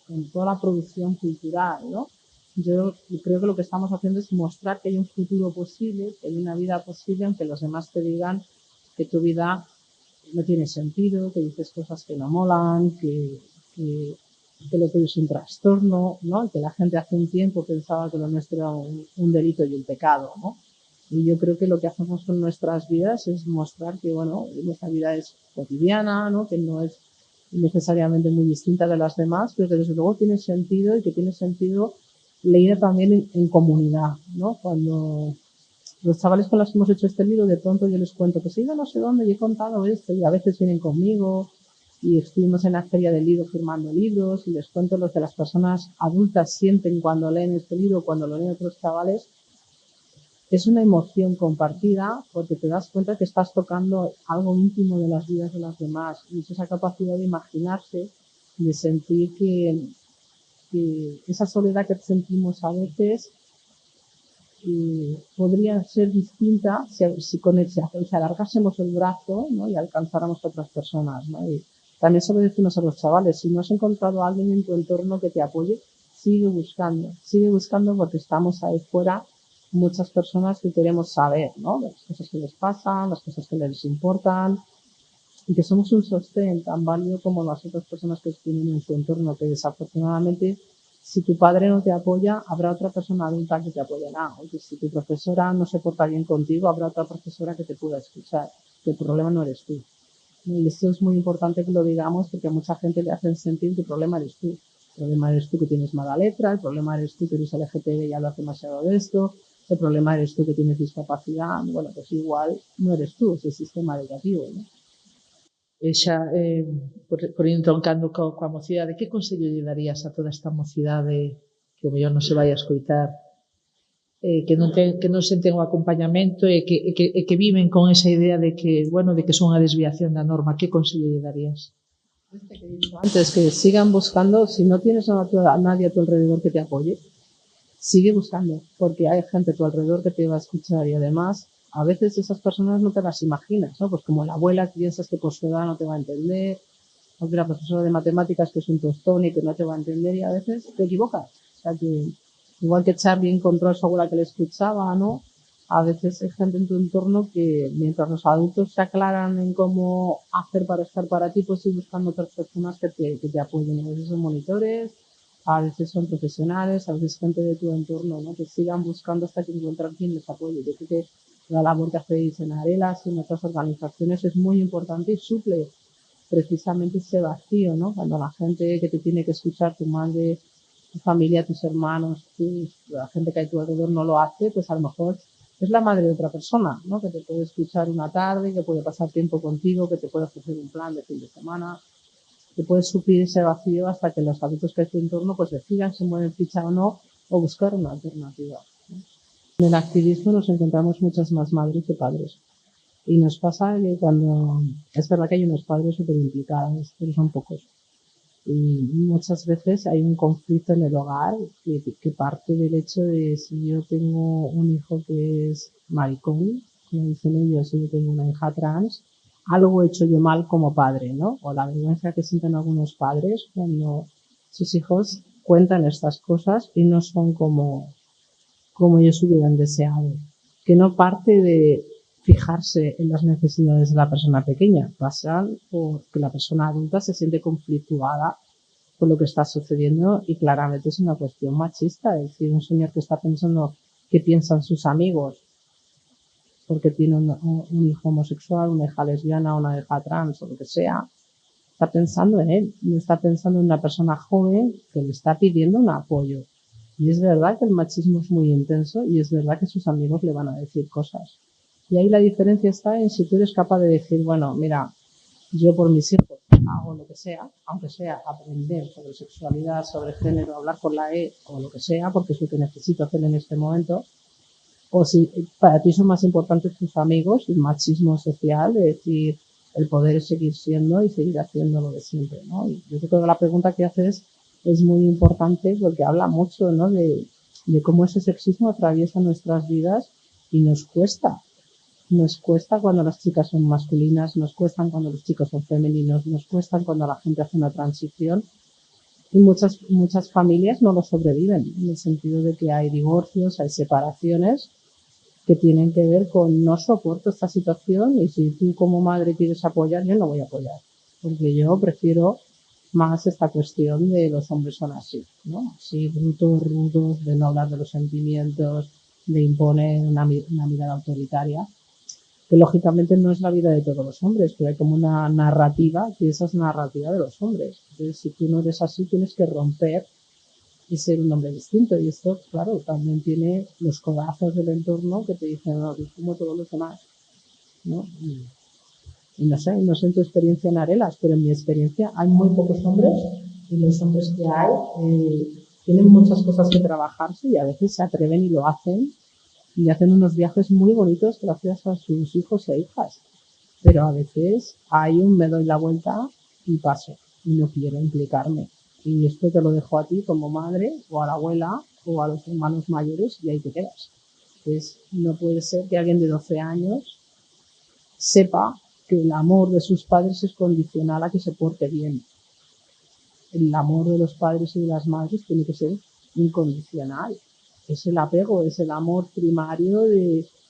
con toda la producción cultural, ¿no?, yo creo que lo que estamos haciendo es mostrar que hay un futuro posible, que hay una vida posible, aunque los demás te digan que tu vida no tiene sentido, que dices cosas que no molan, que lo tuyo es un trastorno, ¿no? Que la gente hace un tiempo pensaba que lo nuestro era un delito y un pecado, ¿no? Y yo creo que lo que hacemos con nuestras vidas es mostrar que, bueno, nuestra vida es cotidiana, ¿no?, que no es necesariamente muy distinta de las demás, pero que desde luego tiene sentido y que tiene sentido leída también en comunidad, ¿no? Cuando los chavales con los que hemos hecho este libro, de pronto yo les cuento, pues he ido no sé dónde y he contado esto, y a veces vienen conmigo y estuvimos en la feria del libro firmando libros y les cuento lo que las personas adultas sienten cuando leen este libro, cuando lo leen otros chavales. Es una emoción compartida porque te das cuenta que estás tocando algo íntimo de las vidas de las demás y es esa capacidad de imaginarse, de sentir que esa soledad que sentimos a veces podría ser distinta si alargásemos el brazo, ¿no?, y alcanzáramos a otras personas, ¿no? Y también se lo decimos a los chavales, si no has encontrado a alguien en tu entorno que te apoye, sigue buscando porque estamos ahí fuera muchas personas que queremos saber, ¿no?, las cosas que les pasan, las cosas que les importan y que somos un sostén tan válido como las otras personas que tienen en su entorno, que desafortunadamente si tu padre no te apoya, habrá otra persona adulta que te apoyará. O que si tu profesora no se porta bien contigo, habrá otra profesora que te pueda escuchar. El problema no eres tú. Y esto es muy importante que lo digamos porque a mucha gente le hacen sentir que el problema eres tú. El problema eres tú que tienes mala letra, el problema eres tú que eres LGTB y hablas demasiado de esto, el problema eres tú que tienes discapacidad. Bueno, pues igual no eres tú, es el sistema educativo, ¿no? Xa, por ir entroncando coa mocidade, que consello lle darías a toda esta mocidade que o mellor non se vai a escoitar, que non senten o acompañamento e que viven con esa idea de que, bueno, de que son unha desviación da norma? Que consello lle darías? Que he dicho antes, que sigan buscando, si no tienes a nadie a tu alrededor que te apoye, sigue buscando, porque hay gente a tu alrededor que te va a escuchar y además a veces esas personas no te las imaginas, ¿no? Pues como la abuela que piensas que por su edad no te va a entender, o que la profesora de matemáticas que es un tostón y que no te va a entender y a veces te equivocas. O sea que igual que Charlie encontró a su abuela que le escuchaba, ¿no? A veces hay gente en tu entorno que mientras los adultos se aclaran en cómo hacer para estar para ti, pues ir buscando otras personas que te apoyen. A veces son monitores, A veces son profesionales, a veces gente de tu entorno, ¿no? Que sigan buscando hasta que encuentran quien les apoye. Yo creo que la labor que hacéis en Arelas y en otras organizaciones es muy importante y suple precisamente ese vacío, ¿no? Cuando la gente que te tiene que escuchar, tu madre, tu familia, tus hermanos, la gente que hay a tu alrededor no lo hace, pues a lo mejor es la madre de otra persona, ¿no? Que te puede escuchar una tarde, que puede pasar tiempo contigo, que te puede ofrecer un plan de fin de semana, que puede suplir ese vacío hasta que los hábitos que hay en tu entorno pues decidan si mueven ficha o no, o buscar una alternativa, ¿no? En el activismo nos encontramos muchas más madres que padres. Y nos pasa que cuando es verdad que hay unos padres súper implicados, pero son pocos. Y muchas veces hay un conflicto en el hogar que parte del hecho de si yo tengo un hijo que es maricón, como dicen ellos, si yo tengo una hija trans, algo he hecho yo mal como padre, ¿no? O la vergüenza que sienten algunos padres cuando sus hijos cuentan estas cosas y no son como ellos hubieran deseado. Que no parte de fijarse en las necesidades de la persona pequeña, pasan por que la persona adulta se siente conflictuada con lo que está sucediendo y claramente es una cuestión machista. Es decir, un señor que está pensando qué piensan sus amigos porque tiene un hijo homosexual, una hija lesbiana, una hija trans o lo que sea, está pensando en él, no está pensando en una persona joven que le está pidiendo un apoyo. Y es verdad que el machismo es muy intenso y es verdad que sus amigos le van a decir cosas. Y ahí la diferencia está en si tú eres capaz de decir, bueno, mira, yo por mis hijos hago lo que sea, aunque sea aprender sobre sexualidad, sobre género, hablar con la E o lo que sea, porque es lo que necesito hacer en este momento. O si para ti son más importantes tus amigos, el machismo social, de decir, el poder seguir siendo y seguir haciendo lo de siempre, ¿no? Y yo creo que la pregunta que haces es muy importante porque habla mucho, ¿no? de cómo ese sexismo atraviesa nuestras vidas y nos cuesta. Nos cuesta cuando las chicas son masculinas, nos cuestan cuando los chicos son femeninos, nos cuestan cuando la gente hace una transición y muchas familias no lo sobreviven, en el sentido de que hay divorcios, hay separaciones que tienen que ver con no soporto esta situación y si tú como madre quieres apoyar, yo no voy a apoyar, porque yo prefiero más esta cuestión de los hombres son así, ¿no? Así brutos, rudos, de no hablar de los sentimientos, de imponer una mirada autoritaria, que lógicamente no es la vida de todos los hombres, pero hay como una narrativa que esa es narrativa de los hombres. Entonces, si tú no eres así, tienes que romper y ser un hombre distinto. Y esto, claro, también tiene los codazos del entorno que te dicen, no, como todos los demás, ¿no? Y no sé en tu experiencia en Arelas, pero en mi experiencia hay muy pocos hombres y los hombres que hay tienen muchas cosas que trabajarse y a veces se atreven y lo hacen y hacen unos viajes muy bonitos gracias a sus hijos e hijas. Pero a veces hay un me doy la vuelta y paso y no quiero implicarme. Y esto te lo dejo a ti como madre o a la abuela o a los hermanos mayores y ahí te quedas. Entonces, no puede ser que alguien de 12 años sepa que el amor de sus padres es condicional a que se porte bien. El amor de los padres y de las madres tiene que ser incondicional. Es el apego, es el amor primario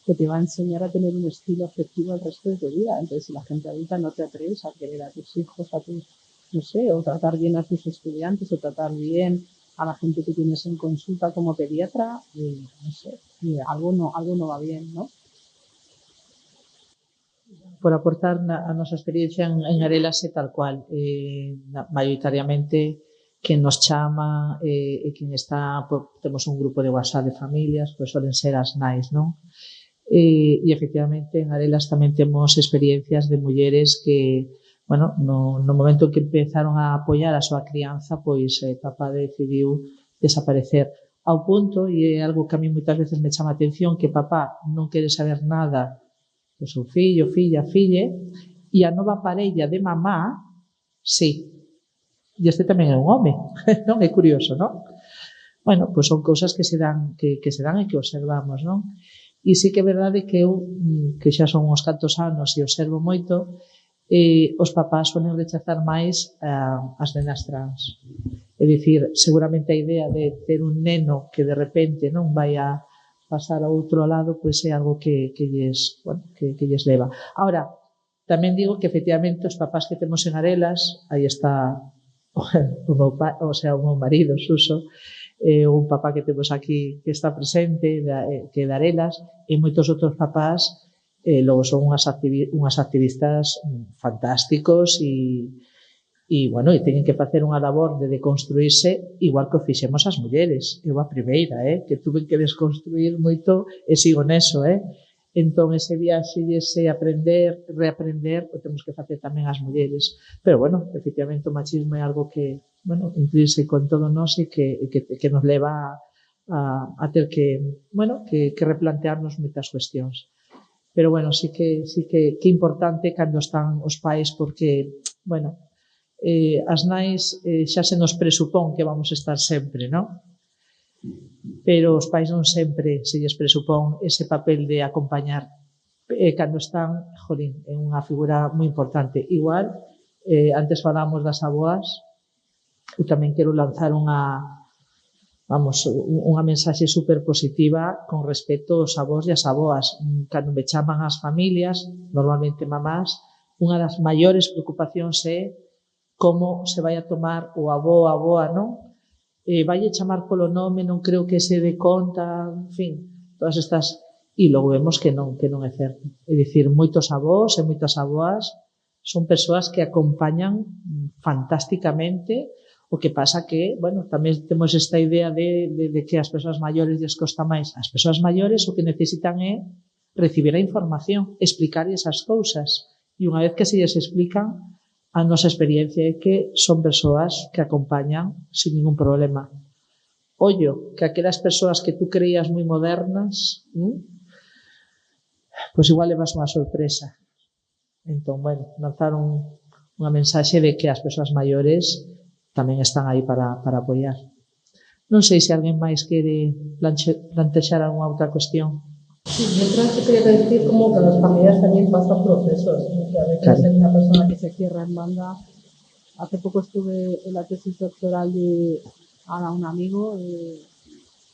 que te va a enseñar a tener un estilo afectivo el resto de tu vida. Entonces, si la gente adulta no te atreves a querer a tus hijos, a tus, no sé, o tratar bien a tus estudiantes, o tratar bien a la gente que tienes en consulta como pediatra, no sé, algo no va bien, ¿no? Por aportar a nosa experiencia en Arelas é tal cual. Maioritariamente, quen nos chama e quen está, temos un grupo de WhatsApp de familias, pois solen ser as nais, non? E efectivamente en Arelas tamén temos experiencias de mulleres que, bueno, no momento en que empezaron a apoiar a súa crianza, pois papá decidiu desaparecer ao punto, e é algo que a mí moitas veces me chama a atención, que papá non quere saber nada do seu fillo, filla, fille, e a nova parella de mamá, sí. E este tamén é un home, non? É curioso, non? Bueno, pois son cousas que se dan e que observamos, non? E sí que é verdade que eu, que xa son uns cantos anos e observo moito, os papás suelen rechazar máis as nenas trans. É dicir, seguramente a idea de ter un neno que de repente non vai a pasar ao outro lado, pois é algo que lles leva. Ahora, tamén digo que efectivamente os papás que temos en Arelas, aí está o meu marido, Suso, un papá que temos aquí que está presente, que é Darelas, e moitos outros papás logo son unhas activistas fantásticos e bueno, e teñen que facer unha labor de deconstruirse igual que o fixemos as mulleres. Eu a primeira, que tuve que desconstruir moito e sigo neso, Entón, ese viaxe e ese aprender, reaprender, o temos que facer tamén as mulleres. Pero, bueno, efectivamente, o machismo é algo que, bueno, incluirse con todo nós e que nos leva a ter que, bueno, que replantearnos moitas cuestións. Pero, bueno, sí que é importante cando están os pais porque, bueno, as nais xa se nos presupón que vamos estar sempre, non? Pero os pais non sempre se lles presupón ese papel de acompañar. Cando están, jolín, é unha figura moi importante. Igual, antes falamos das aboas, eu tamén quero lanzar unha mensaxe super positiva con respecto aos avós e as aboas. Cando me chaman as familias, normalmente mamás, unha das maiores preocupacións é como se vai a tomar o avó, a aboa, non? Vai chamar polo nome, non creo que se dé conta, en fin, todas estas... E logo vemos que non é certo. É dicir, moitos avós e moitas aboas son persoas que acompañan fantásticamente. O que pasa que, bueno, tamén temos esta idea de que as persoas maiores lles costa máis. As persoas maiores o que necesitan é recibir a información, explicar esas cousas. E unha vez que se lles explican, a nosa experiencia é que son persoas que acompañan sin ningún problema. Ollo, que aquelas persoas que tú creías moi modernas, pois igual levas unha sorpresa. Entón, bueno, lanzar unha mensaxe de que as persoas maiores tamén están aí para apoiar. Non sei se alguén máis quere plantexar algunha outra cuestión. Sí, yo creo que quería decir como que las familias también pasan procesos. Que a veces hay una persona que se cierra en banda. Hace poco estuve en la tesis doctoral de un amigo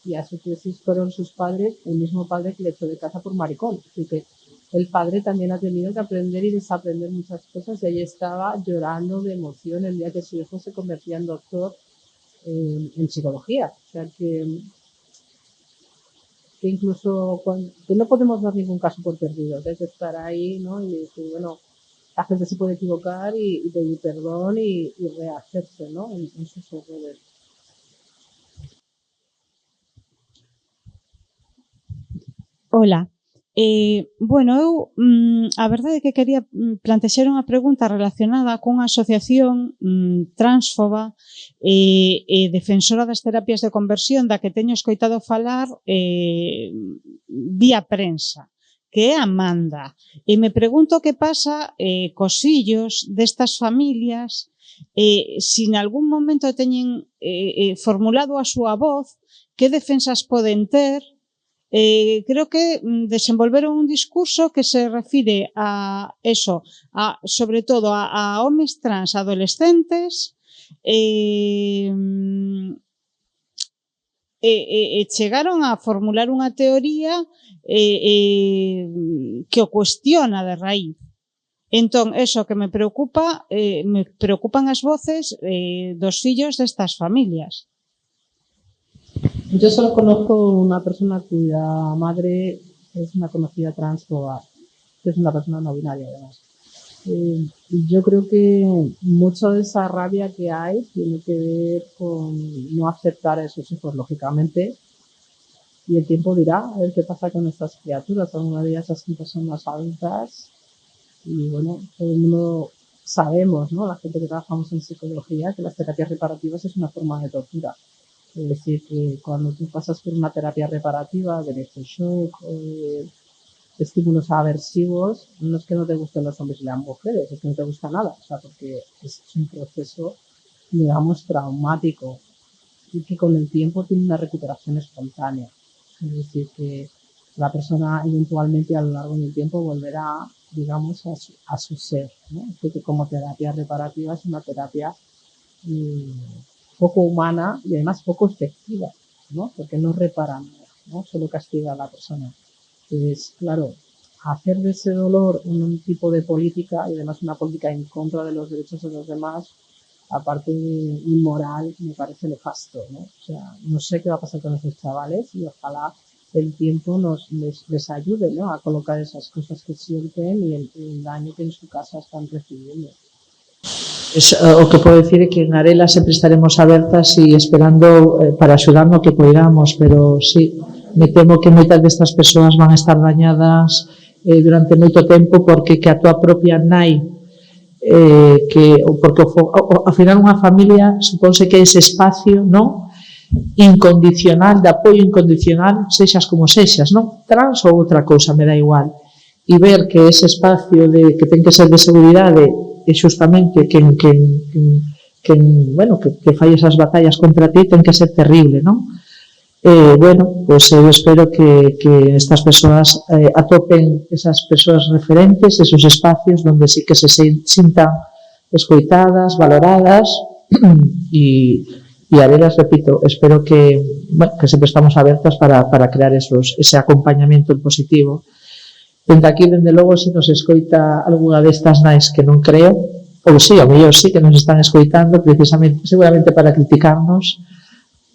y a su tesis fueron sus padres, el mismo padre que le echó de casa por maricón. Así que el padre también ha tenido que aprender y desaprender muchas cosas y ahí estaba llorando de emoción el día que su hijo se convertía en doctor en psicología. O sea que incluso que no podemos dar ningún caso por perdido, hay que estar ahí, ¿no? Y decir, bueno, la gente se puede equivocar y pedir perdón y rehacerse, ¿no? En sus errores. Hola. Bueno, eu a verdade é que quería plantexar unha pregunta relacionada cunha asociación transfoba e defensora das terapias de conversión da que teño escoitado falar vía prensa, que é Amanda. E me pregunto que pasa cos fillos destas familias, se en algún momento teñen formulado a súa voz, que defensas poden ter. Creo que desenvolveron un discurso que se refire a eso, sobre todo a homes trans adolescentes chegaron a formular unha teoría que o cuestiona de raíz. Entón, eso que me preocupan as voces dos fillos destas familias. Yo solo conozco una persona cuya madre es una conocida transfoba, que es una persona no binaria además. Yo creo que mucho de esa rabia que hay tiene que ver con no aceptar a esos hijos, lógicamente, y el tiempo dirá a ver qué pasa con estas criaturas. Algunas de ellas son personas adultas y bueno, todo el mundo sabemos, ¿no? La gente que trabajamos en psicología, que las terapias reparativas es una forma de tortura. Es decir, que cuando tú pasas por una terapia reparativa de electroshock o de estímulos aversivos, no es que no te gusten los hombres y las mujeres, es que no te gusta nada, o sea, porque es un proceso, digamos, traumático y que con el tiempo tiene una recuperación espontánea. Es decir, que la persona eventualmente a lo largo del tiempo volverá, digamos, a su ser, ¿no? Es que como terapia reparativa es una terapia poco humana y además poco efectiva, ¿no? Porque no repara nada, ¿no? Solo castiga a la persona. Entonces, claro, hacer de ese dolor un tipo de política y además una política en contra de los derechos de los demás, aparte de inmoral, me parece nefasto, ¿no? O sea, no sé qué va a pasar con esos chavales y ojalá el tiempo les ayude, ¿no?, a colocar esas cosas que sienten y el daño que en su casa están recibiendo. O que podo dicir é que en Arela sempre estaremos abertas e esperando para axudar no que poidamos, pero sí, me temo que moitas destas persoas van a estar dañadas durante moito tempo porque que a túa propia nai porque ao final unha familia supónse que é ese espacio, non, incondicional, de apoio incondicional, sexas como sexas, non, trans ou outra cousa, me dá igual, e ver que ese espacio que ten que ser de seguridade e xustamente que fai esas batallas contra ti ten que ser terrible, non? Bueno, pues eu espero que estas persoas atopen esas persoas referentes, esos espacios donde sí que se sintan escoitadas, valoradas e a veras, repito, espero que sempre estamos abertas para crear ese acompañamento positivo. Dende aquí, dende logo, se nos escoita algunha destas nais que non creo, ou sí, ao mellor sí que nos están escoitando precisamente, seguramente para criticarnos,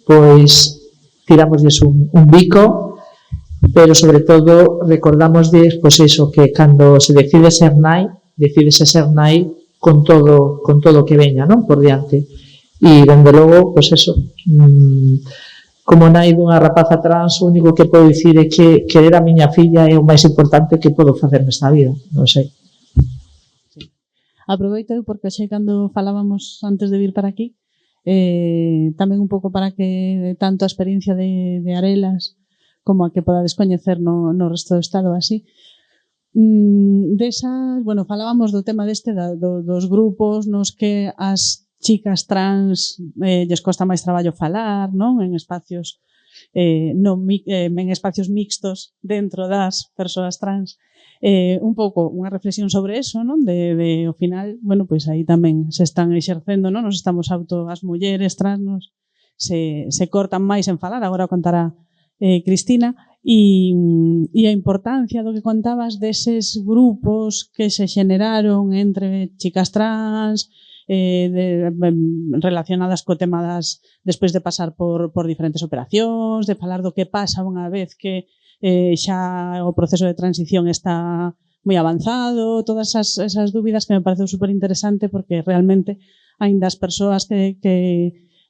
pois tiramosles un bico, pero sobre todo recordamosles, pois iso, que cando se decide ser nai, decídese ser nai con todo o que veña, non, por diante. E, dende logo, pois eso, como nai dunha rapaza trans, o único que podo dicir é que querer a miña filla é o máis importante que podo facer nesta vida, non sei. Sí. Aproveito porque xe cando falábamos antes de vir para aquí, tamén un pouco para que tanto a experiencia de Arelas como a que podades coñecer no resto do Estado así, desas, bueno, falábamos do tema dos grupos nos que as chicas trans lles costa máis traballo falar, non? En espacios en espacios mixtos dentro das persoas trans. Un pouco unha reflexión sobre eso, non? De ao final, bueno, pois aí tamén se están exercendo, non? Nos estamos as mulleres trans se cortan máis en falar, agora contará Cristina, e a importancia do que contabas deses grupos que se xeneraron entre chicas trans, relacionadas co tema despois de pasar por diferentes operacións, de falar do que pasa unha vez que xa o proceso de transición está moi avanzado, todas esas dúbidas que me pareceu super interesante porque realmente aínda as persoas que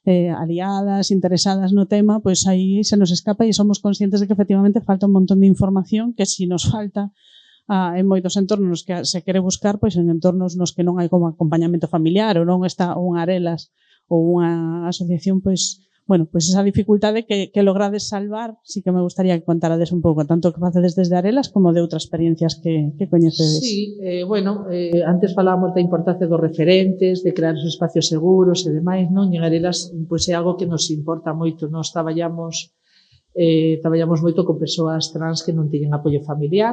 aliadas, interesadas no tema, pois aí se nos escapa e somos conscientes de que efectivamente falta un montón de información que si nos falta en moitos entornos que se quere buscar, pois en entornos nos que non hai como acompañamento familiar ou non está unha Arelas ou unha asociación, pois, bueno, pois esa dificultade que logrades salvar, sí que me gustaría que contarades un pouco, tanto que facedes desde Arelas como de outras experiencias que coñecedes. Sí, bueno, antes falábamos da importancia dos referentes, de crear os espacios seguros e demais, non? E en Arelas, pois é algo que nos importa moito, nós traballamos moito con persoas trans que non teñen apoio familiar.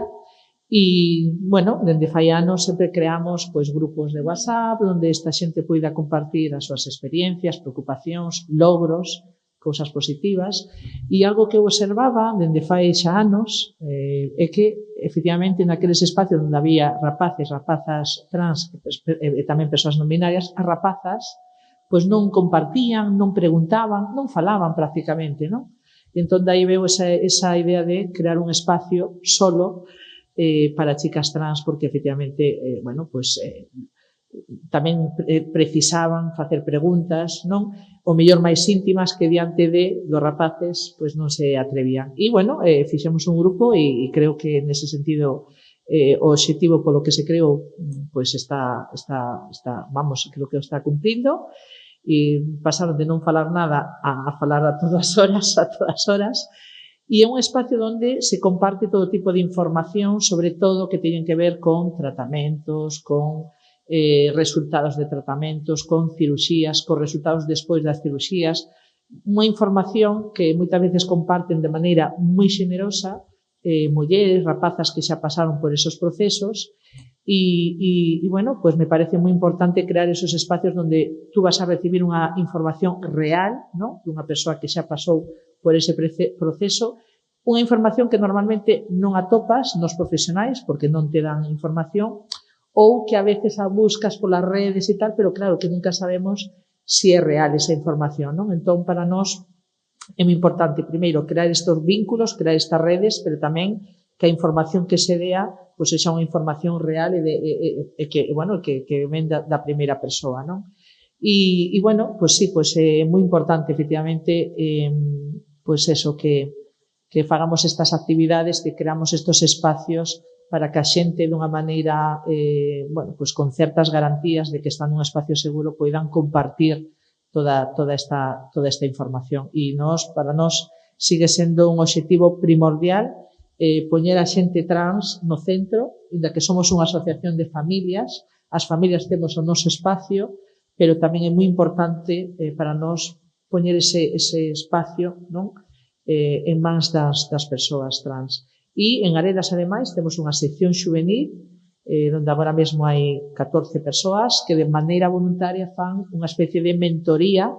E, bueno, dende fai anos sempre creamos pois grupos de WhatsApp onde esta xente poida compartir as súas experiencias, preocupacións, logros, cousas positivas, e algo que eu observaba dende fai xa anos é que, efectivamente, naqueles espacios onde había rapazas trans e tamén persoas non binarias, as rapazas pois non compartían, non preguntaban, non falaban prácticamente, non? E entón dai veo esa idea de crear un espacio solo para chicas trans porque efectivamente, bueno, pues tamén precisaban facer preguntas, non? O mellor máis íntimas que diante dos rapaces pues non se atrevían. E, bueno, fixemos un grupo e creo que nese sentido o obxectivo polo que se creou pues está vamos, creo que o está cumplindo e pasaron de non falar nada a falar a todas horas. E é un espacio onde se comparte todo tipo de información, sobre todo que teñen que ver con tratamentos, con resultados de tratamentos, con cirurxías, con resultados despois das cirurxías. Unha información que moitas veces comparten de maneira moi xenerosa mulleres, rapazas que xa pasaron por esos procesos e bueno, pues me parece moi importante crear esos espacios onde tú vas a recibir unha información real, ¿no? Dunha persoa que xa pasou por ese proceso, unha información que normalmente non atopas nos profesionais porque non te dan información ou que a veces a buscas polas redes e tal, pero claro que nunca sabemos si é real esa información, non? Entón, para nós é moi importante, primeiro, crear estes vínculos, crear estas redes, pero tamén que a información que se dea pois sexa unha información real e que, bueno, que ven da primeira persoa, non? E bueno, pois sí, pois é moi importante, efectivamente, pois eso, que fagamos estas actividades, que creamos estos espacios para que a xente dunha maneira, bueno, pois con certas garantías de que están nun espacio seguro poidan compartir toda esta información. E para nós sigue sendo un obxectivo primordial poñer a xente trans no centro, inda que somos unha asociación de familias, as familias temos o noso espacio, pero tamén é moi importante para nós poñer ese espacio, non, en mans das persoas trans. E en Arenas, ademais, temos unha sección xuvenil onde agora mesmo hai 14 persoas que de maneira voluntaria fan unha especie de mentoría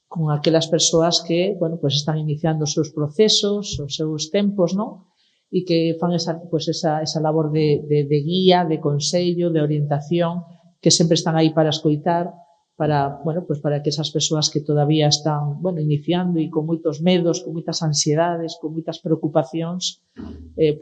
con aquelas persoas que, bueno, pues están iniciando os seus procesos, os seus tempos, non? E que fan esa labor de guía, de consello, de orientación, que sempre están aí para escoitar, para que esas persoas que todavía están, bueno, iniciando e con moitos medos, con moitas ansiedades, con moitas preocupacións,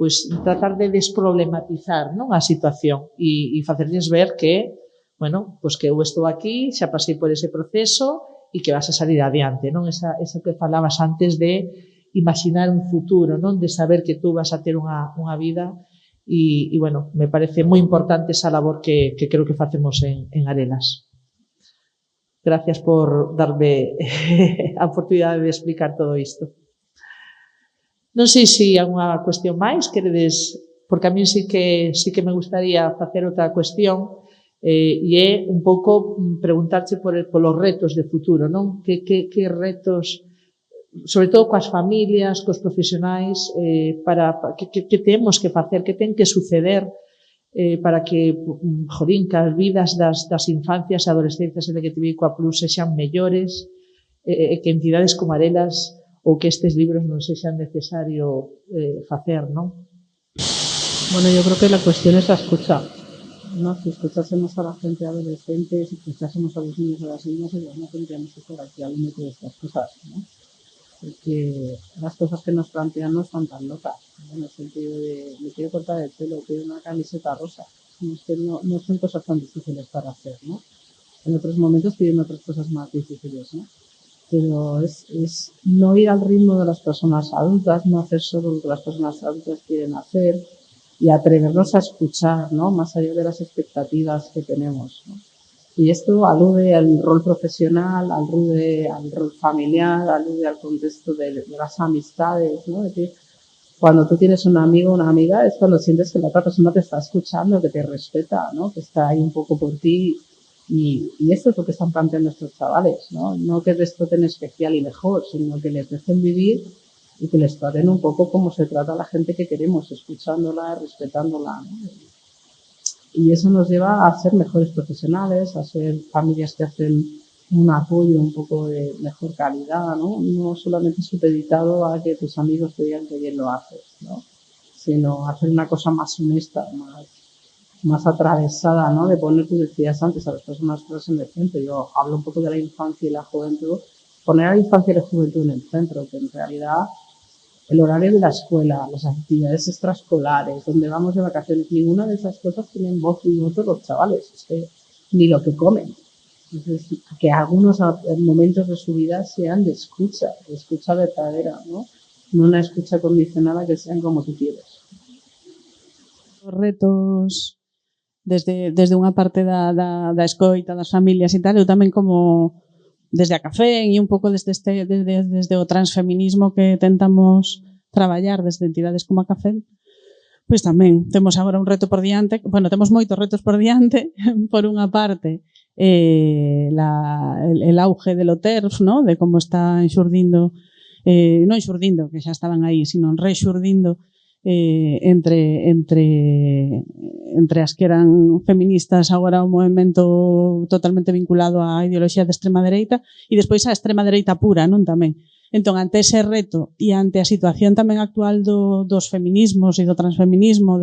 pois tratar de desproblematizar, non, a situación e facerlles ver que, bueno, pois que eu estou aquí, xa pasei por ese proceso e que vas a salir adiante, non? Esa que falabas antes de imaginar un futuro, non? De saber que tú vas a ter unha vida e, bueno, me parece moi importante esa labor que creo que facemos en Arenas. Gracias por darme a oportunidade de explicar todo isto. Non sei se hai unha cuestión máis, queredes, porque a mí sí que me gustaría facer outra cuestión, e é un pouco preguntarche polos retos de futuro, non? Que retos, sobre todo coas familias, cos profesionais, que temos que facer, que ten que suceder para que, que as vidas das infancias e adolescencias LGTBIQA+ sexan mellores, que entidades como Arenas ou que estes libros non sexan necesario facer, non? Bueno, yo creo que la cuestión es la escucha, ¿no? Si escuchásemos a la gente adolescente, si escuchásemos a los niños y a las niñas, no tendríamos que estar aquí hablando de estas cosas, ¿no? Porque las cosas que nos plantean no están tan locas, ¿no? En el sentido de me quiero cortar el pelo, quiero una camiseta rosa, no son cosas tan difíciles para hacer, ¿no? En otros momentos piden otras cosas más difíciles, ¿no? Pero es no ir al ritmo de las personas adultas, no hacer solo lo que las personas adultas quieren hacer y atrevernos a escuchar, ¿no? Más allá de las expectativas que tenemos, ¿no? Y esto alude al rol profesional, alude al rol familiar, alude al contexto de las amistades, ¿no? Es decir, cuando tú tienes un amigo o una amiga es cuando sientes que la otra persona te está escuchando, que te respeta, ¿no? Que está ahí un poco por ti. Y esto es lo que están planteando estos chavales, ¿no? No que les traten especial y mejor, sino que les dejen vivir y que les traten un poco como se trata a la gente que queremos, escuchándola, respetándola, ¿no? Y eso nos lleva a ser mejores profesionales, a ser familias que hacen un apoyo un poco de mejor calidad, ¿no? No solamente supeditado a que tus amigos te digan que bien lo haces, ¿no? Sino hacer una cosa más honesta, más atravesada, ¿no? De poner, tú decías antes, a las personas trans en el centro. Yo hablo un poco de la infancia y la juventud. Poner a la infancia y la juventud en el centro, que en realidad el horario de la escuela, las actividades extraescolares, donde vamos de vacaciones, ninguna de esas cosas tienen voz y voto los chavales, es que ni lo que comen. Entonces, que algunos momentos de su vida sean de escucha verdadera, ¿no? No una escucha condicionada que sean como tú quieres. Os retos desde unha parte da escoita das familias e tal, eu tamén como desde a Café e un pouco desde o transfeminismo que tentamos traballar desde entidades como a Café, pois tamén temos agora un reto por diante, bueno, temos moitos retos por diante, por unha parte el auge de lo TERF, ¿no? De como está enxurdindo, non enxurdindo, que xa estaban aí, sino rexurdindo entre as que eran feministas, agora un movimento totalmente vinculado á ideoloxía de extrema dereita e despois a extrema dereita pura, non tamén. Entón, ante ese reto e ante a situación tamén actual dos feminismos e do transfeminismo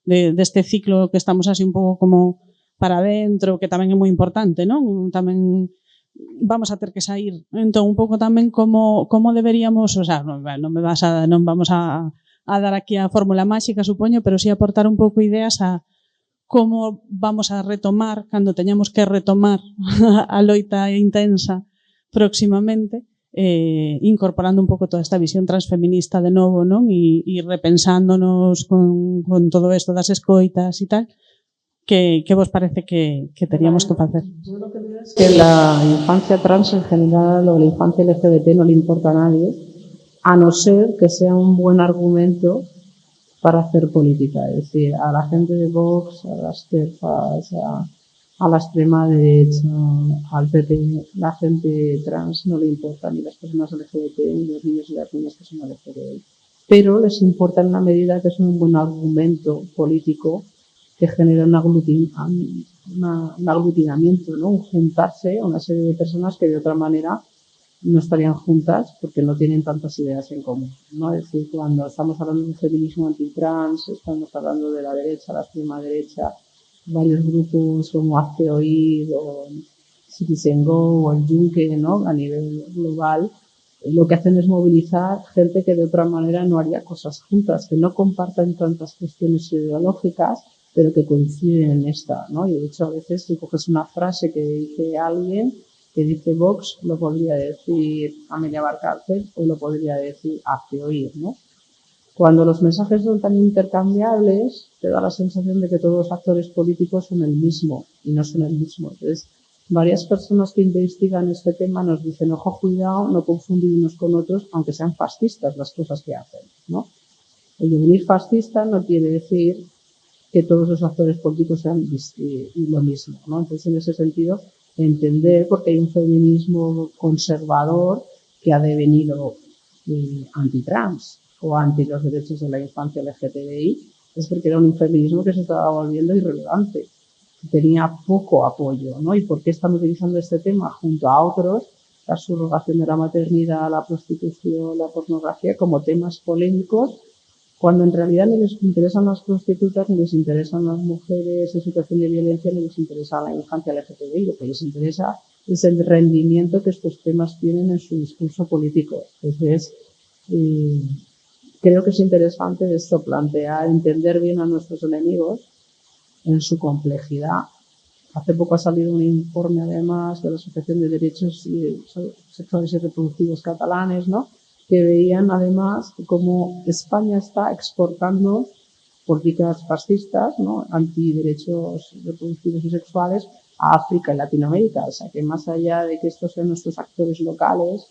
deste ciclo que estamos así un pouco como para dentro, que tamén é moi importante, non? Tamén vamos a ter que sair. Entón, un pouco tamén como deberíamos, o sea, non vamos a dar aquí a fórmula máxica, supoño, pero sí aportar un pouco ideas a como vamos a retomar, cando teñamos que retomar a loita intensa próximamente, incorporando un pouco toda esta visión transfeminista de novo, non? E repensándonos con todo isto das escoitas e tal, que vos parece que teríamos que facer? Yo lo que veo es que la infancia trans en general o la infancia LGBT no le importa a nadie, a no ser que sea un buen argumento para hacer política. Es decir, a la gente de Vox, a las TERFAs, a la extrema derecha, al PP, la gente trans no le importa, ni las personas LGBT, ni los niños y las niñas que son LGTBI. Pero les importa en la medida que es un buen argumento político que genera un aglutinamiento, ¿no? Un juntarse a una serie de personas que de otra manera no estarían juntas porque no tienen tantas ideas en común, ¿no? Es decir, cuando estamos hablando de un feminismo antitrans, estamos hablando de la derecha, la extrema derecha, varios grupos como Hazte Oír o Citizen Go o el Yunque, ¿no? A nivel global, lo que hacen es movilizar gente que de otra manera no haría cosas juntas, que no compartan tantas cuestiones ideológicas, pero que coinciden en esta, ¿no? Y de hecho a veces si coges una frase que dice alguien, que dice Vox, lo podría decir Amelia Valcárcel o lo podría decir Hazte Oír, ¿no? Cuando los mensajes son tan intercambiables, te da la sensación de que todos los actores políticos son el mismo y no son el mismo. Entonces, varias personas que investigan este tema nos dicen, ojo, cuidado, no confundir unos con otros, aunque sean fascistas las cosas que hacen, ¿no? El devenir fascista no quiere decir que todos los actores políticos sean lo mismo, ¿no? Entonces, en ese sentido, entender porque hay un feminismo conservador que ha devenido antitrans o anti los derechos de la infancia LGTBI, es porque era un feminismo que se estaba volviendo irrelevante, tenía poco apoyo, ¿no? ¿Y por qué están utilizando este tema junto a otros, la subrogación de la maternidad, la prostitución, la pornografía, como temas polémicos, cuando en realidad ni les interesan las prostitutas, ni les interesan las mujeres en situación de violencia, ni les interesa la infancia LGTBI? Lo que les interesa es el rendimiento que estos temas tienen en su discurso político. Entonces, creo que es interesante esto, plantear, entender bien a nuestros enemigos en su complejidad. Hace poco ha salido un informe, además, de la Asociación de Derechos Sexuales y Reproductivos Catalanes, ¿no?, que veían, además, cómo España está exportando políticas fascistas, ¿no?, antiderechos reproductivos y sexuales a África y Latinoamérica. O sea, que más allá de que estos sean nuestros actores locales,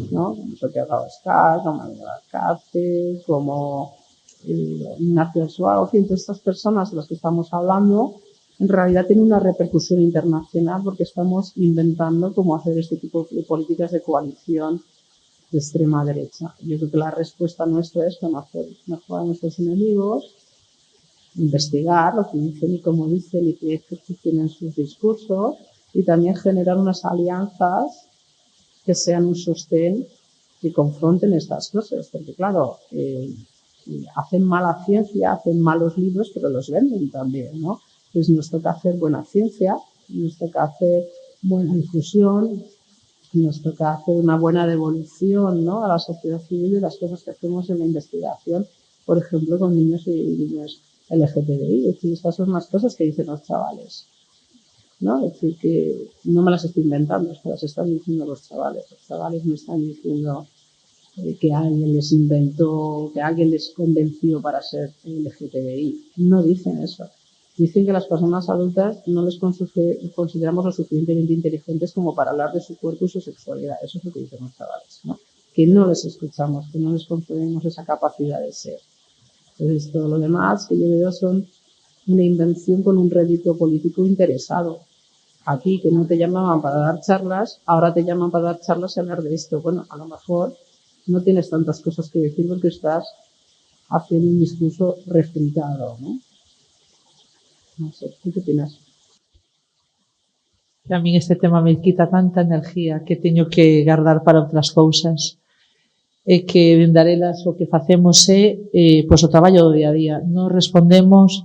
¿no?, como Santiago Abascal, como Manuel Alcácer, como Ignacio Suárez, en fin, todas estas personas de las que estamos hablando, en realidad tienen una repercusión internacional porque estamos inventando cómo hacer este tipo de políticas de coalición de extrema derecha. Yo creo que la respuesta nuestra es conocer mejor a nuestros enemigos, investigar lo que dicen y cómo dicen y qué efectos tienen sus discursos, y también generar unas alianzas que sean un sostén que confronten estas cosas, porque claro, hacen mala ciencia, hacen malos libros, pero los venden también, ¿no? Entonces nos toca hacer buena ciencia, nos toca hacer buena difusión, nos toca hacer una buena devolución, ¿no?, a la sociedad civil de las cosas que hacemos en la investigación, por ejemplo, con niños y niñas LGTBI. Es decir, estas son las cosas que dicen los chavales, ¿no? Es decir, que no me las estoy inventando, es que las están diciendo los chavales. Los chavales me están diciendo que alguien les inventó, que alguien les convenció para ser LGTBI. No dicen eso. Dicen que las personas adultas no les consideramos lo suficientemente inteligentes como para hablar de su cuerpo y su sexualidad. Eso es lo que dicen los chavales, ¿no? Que no les escuchamos, que no les concedemos esa capacidad de ser. Entonces, todo lo demás que yo veo son una invención con un rédito político interesado. Aquí, que no te llamaban para dar charlas, ahora te llaman para dar charlas y hablar de esto. Bueno, a lo mejor no tienes tantas cosas que decir porque estás haciendo un discurso refritado, ¿no? No sé, ¿tú qué opinas? A min este tema me quita tanta energía que teño que guardar para outras cousas. E que vendarelas o que facemos é pois o traballo do día a día. Non respondemos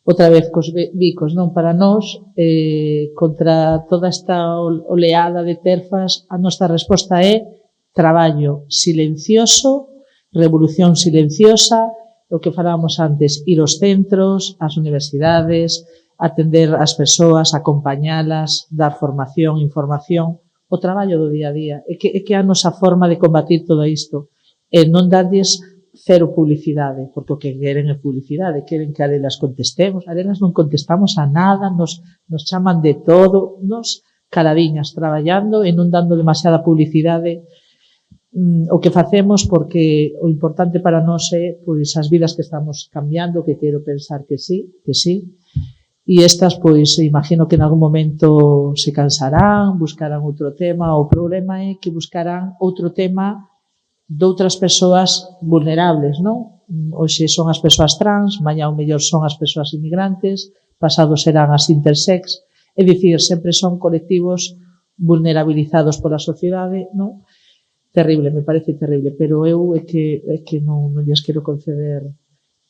outra vez cos bicos, non? Para nós, contra toda esta oleada de terfas, a nosa resposta é traballo silencioso, revolución silenciosa, o que falábamos antes, ir aos centros, ás universidades, atender as persoas, acompañalas, dar formación, información, o traballo do día a día. É que a nosa forma de combatir todo isto, e non darlles cero publicidade, porque o que queren é publicidade, queren que arelas contestemos, arelas non contestamos a nada, nos chaman de todo, nos caladiñas, traballando e non dando demasiada publicidade o que facemos, porque o importante para nós é pois as vidas que estamos cambiando, que quero pensar que sí, e estas, pois, imagino que en algún momento se cansarán, buscarán outro tema, o problema é que buscarán outro tema doutras persoas vulnerables, non? Hoxe son as persoas trans, mañá o mellor son as persoas inmigrantes, pasado serán as intersex, é dicir, sempre son colectivos vulnerabilizados pola sociedade, non? Terrible, me parece terrible, pero eu é que non lles quero conceder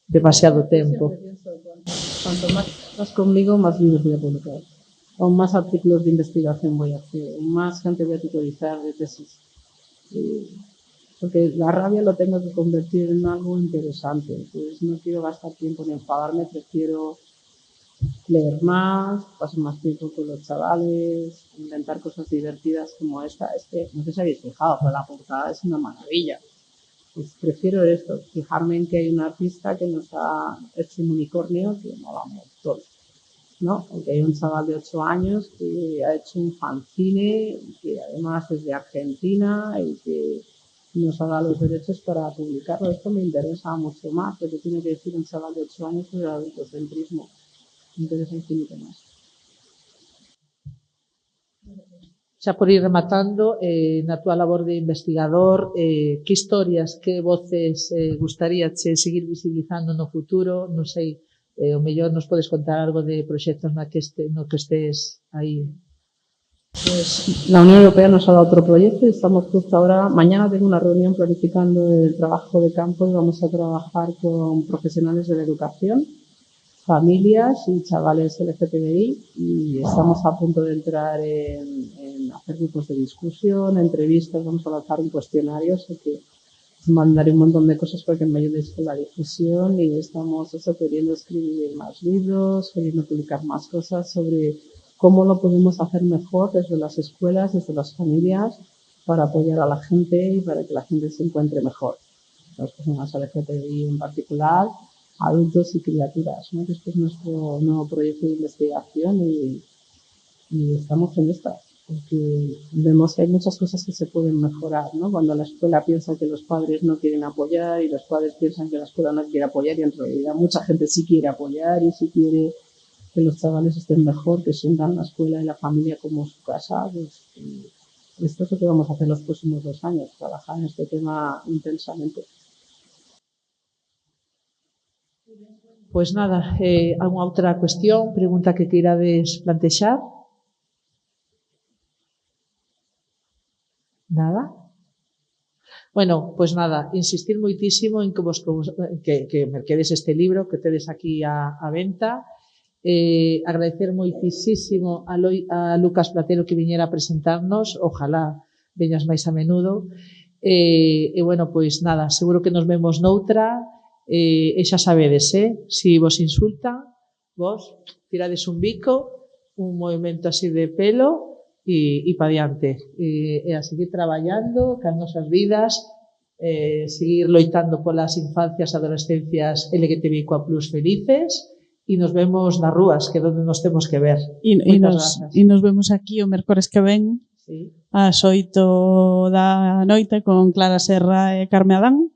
demasiado tempo. Cuanto más estás conmigo, más libros voy a publicar, o más artículos de investigación voy a hacer, más gente voy a tutorizar de tesis. Porque la rabia lo tengo que convertir en algo interesante. Entonces no quiero gastar tiempo en enfadarme, prefiero leer más, pasar más tiempo con los chavales, inventar cosas divertidas como esta. Es que, no sé si habéis fijado, pero la portada es una maravilla. Pues prefiero esto, fijarme en que hay un artista que nos ha hecho un unicornio que mola un montón, ¿no? Aunque hay un chaval de 8 años que ha hecho un fanzine, que además es de Argentina y que nos ha dado los derechos para publicarlo. Esto me interesa mucho más, porque tiene que decir un chaval de 8 años sobre el adultocentrismo. Me interesa infinito más. Xa por ir rematando, na túa labor de investigador, que historias, que voces gustaríache seguir visibilizando no futuro? Non sei, o mellor nos podes contar algo de proxectos no que estés aí. Pues la Unión Europea nos ha dado otro proyecto y estamos justo ahora, mañana tengo una reunión planificando el trabajo de campo y vamos a trabajar con profesionales de la educación, familias y chavales LGTBI, y estamos a punto de entrar en hacer grupos de discusión, entrevistas, vamos a lanzar un cuestionario, así que mandaré un montón de cosas para que me ayudéis con la difusión, y estamos queriendo escribir más libros, queriendo publicar más cosas sobre cómo lo podemos hacer mejor desde las escuelas, desde las familias, para apoyar a la gente y para que la gente se encuentre mejor. Las personas LGTBI en particular, adultos y criaturas, ¿no? Este es nuestro nuevo proyecto de investigación y estamos en esta, porque vemos que hay muchas cosas que se pueden mejorar, ¿no? Cuando la escuela piensa que los padres no quieren apoyar y los padres piensan que la escuela no quiere apoyar, y en realidad mucha gente sí quiere apoyar y sí quiere que los chavales estén mejor, que sientan la escuela y la familia como su casa. Pues, esto es lo que vamos a hacer los próximos 2 años, trabajar en este tema intensamente. Pois nada, alguna outra cuestión, pregunta que queirades plantexar? Nada? Bueno, pois nada, insistir moitísimo en que merquedes este libro que tedes aquí a venta. Agradecer moitísimo a Lucas Platero que viñera a presentarnos, ojalá veñas máis a menudo, e bueno, pois nada, seguro que nos vemos noutra, e xa sabedes, si vos insultan, vos tirades un bico, un movimento así de pelo e pa diante, e a seguir traballando cas nosas vidas, seguir loitando polas infancias e adolescencias LGTBIQA+ felices. E nos vemos nas rúas, que é onde nos temos que ver. E nos vemos aquí o mércores que ven, sí, ás 8 da noite con Clara Serra e Carme Adán.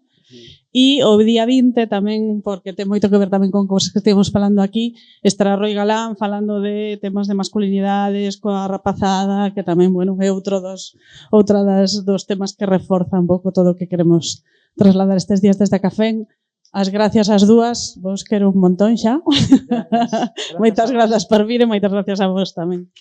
E o día 20 tamén, porque ten moito que ver tamén con cousas que estivemos falando aquí, estará Roi Galán falando de temas de masculinidades coa rapazada, que tamén, bueno, é outra dos temas que reforza un pouco todo o que queremos trasladar estes días desde Cafén. As gracias ás dúas, vos quero un montón xa. Moitas grazas por vir e moitas gracias a vos tamén.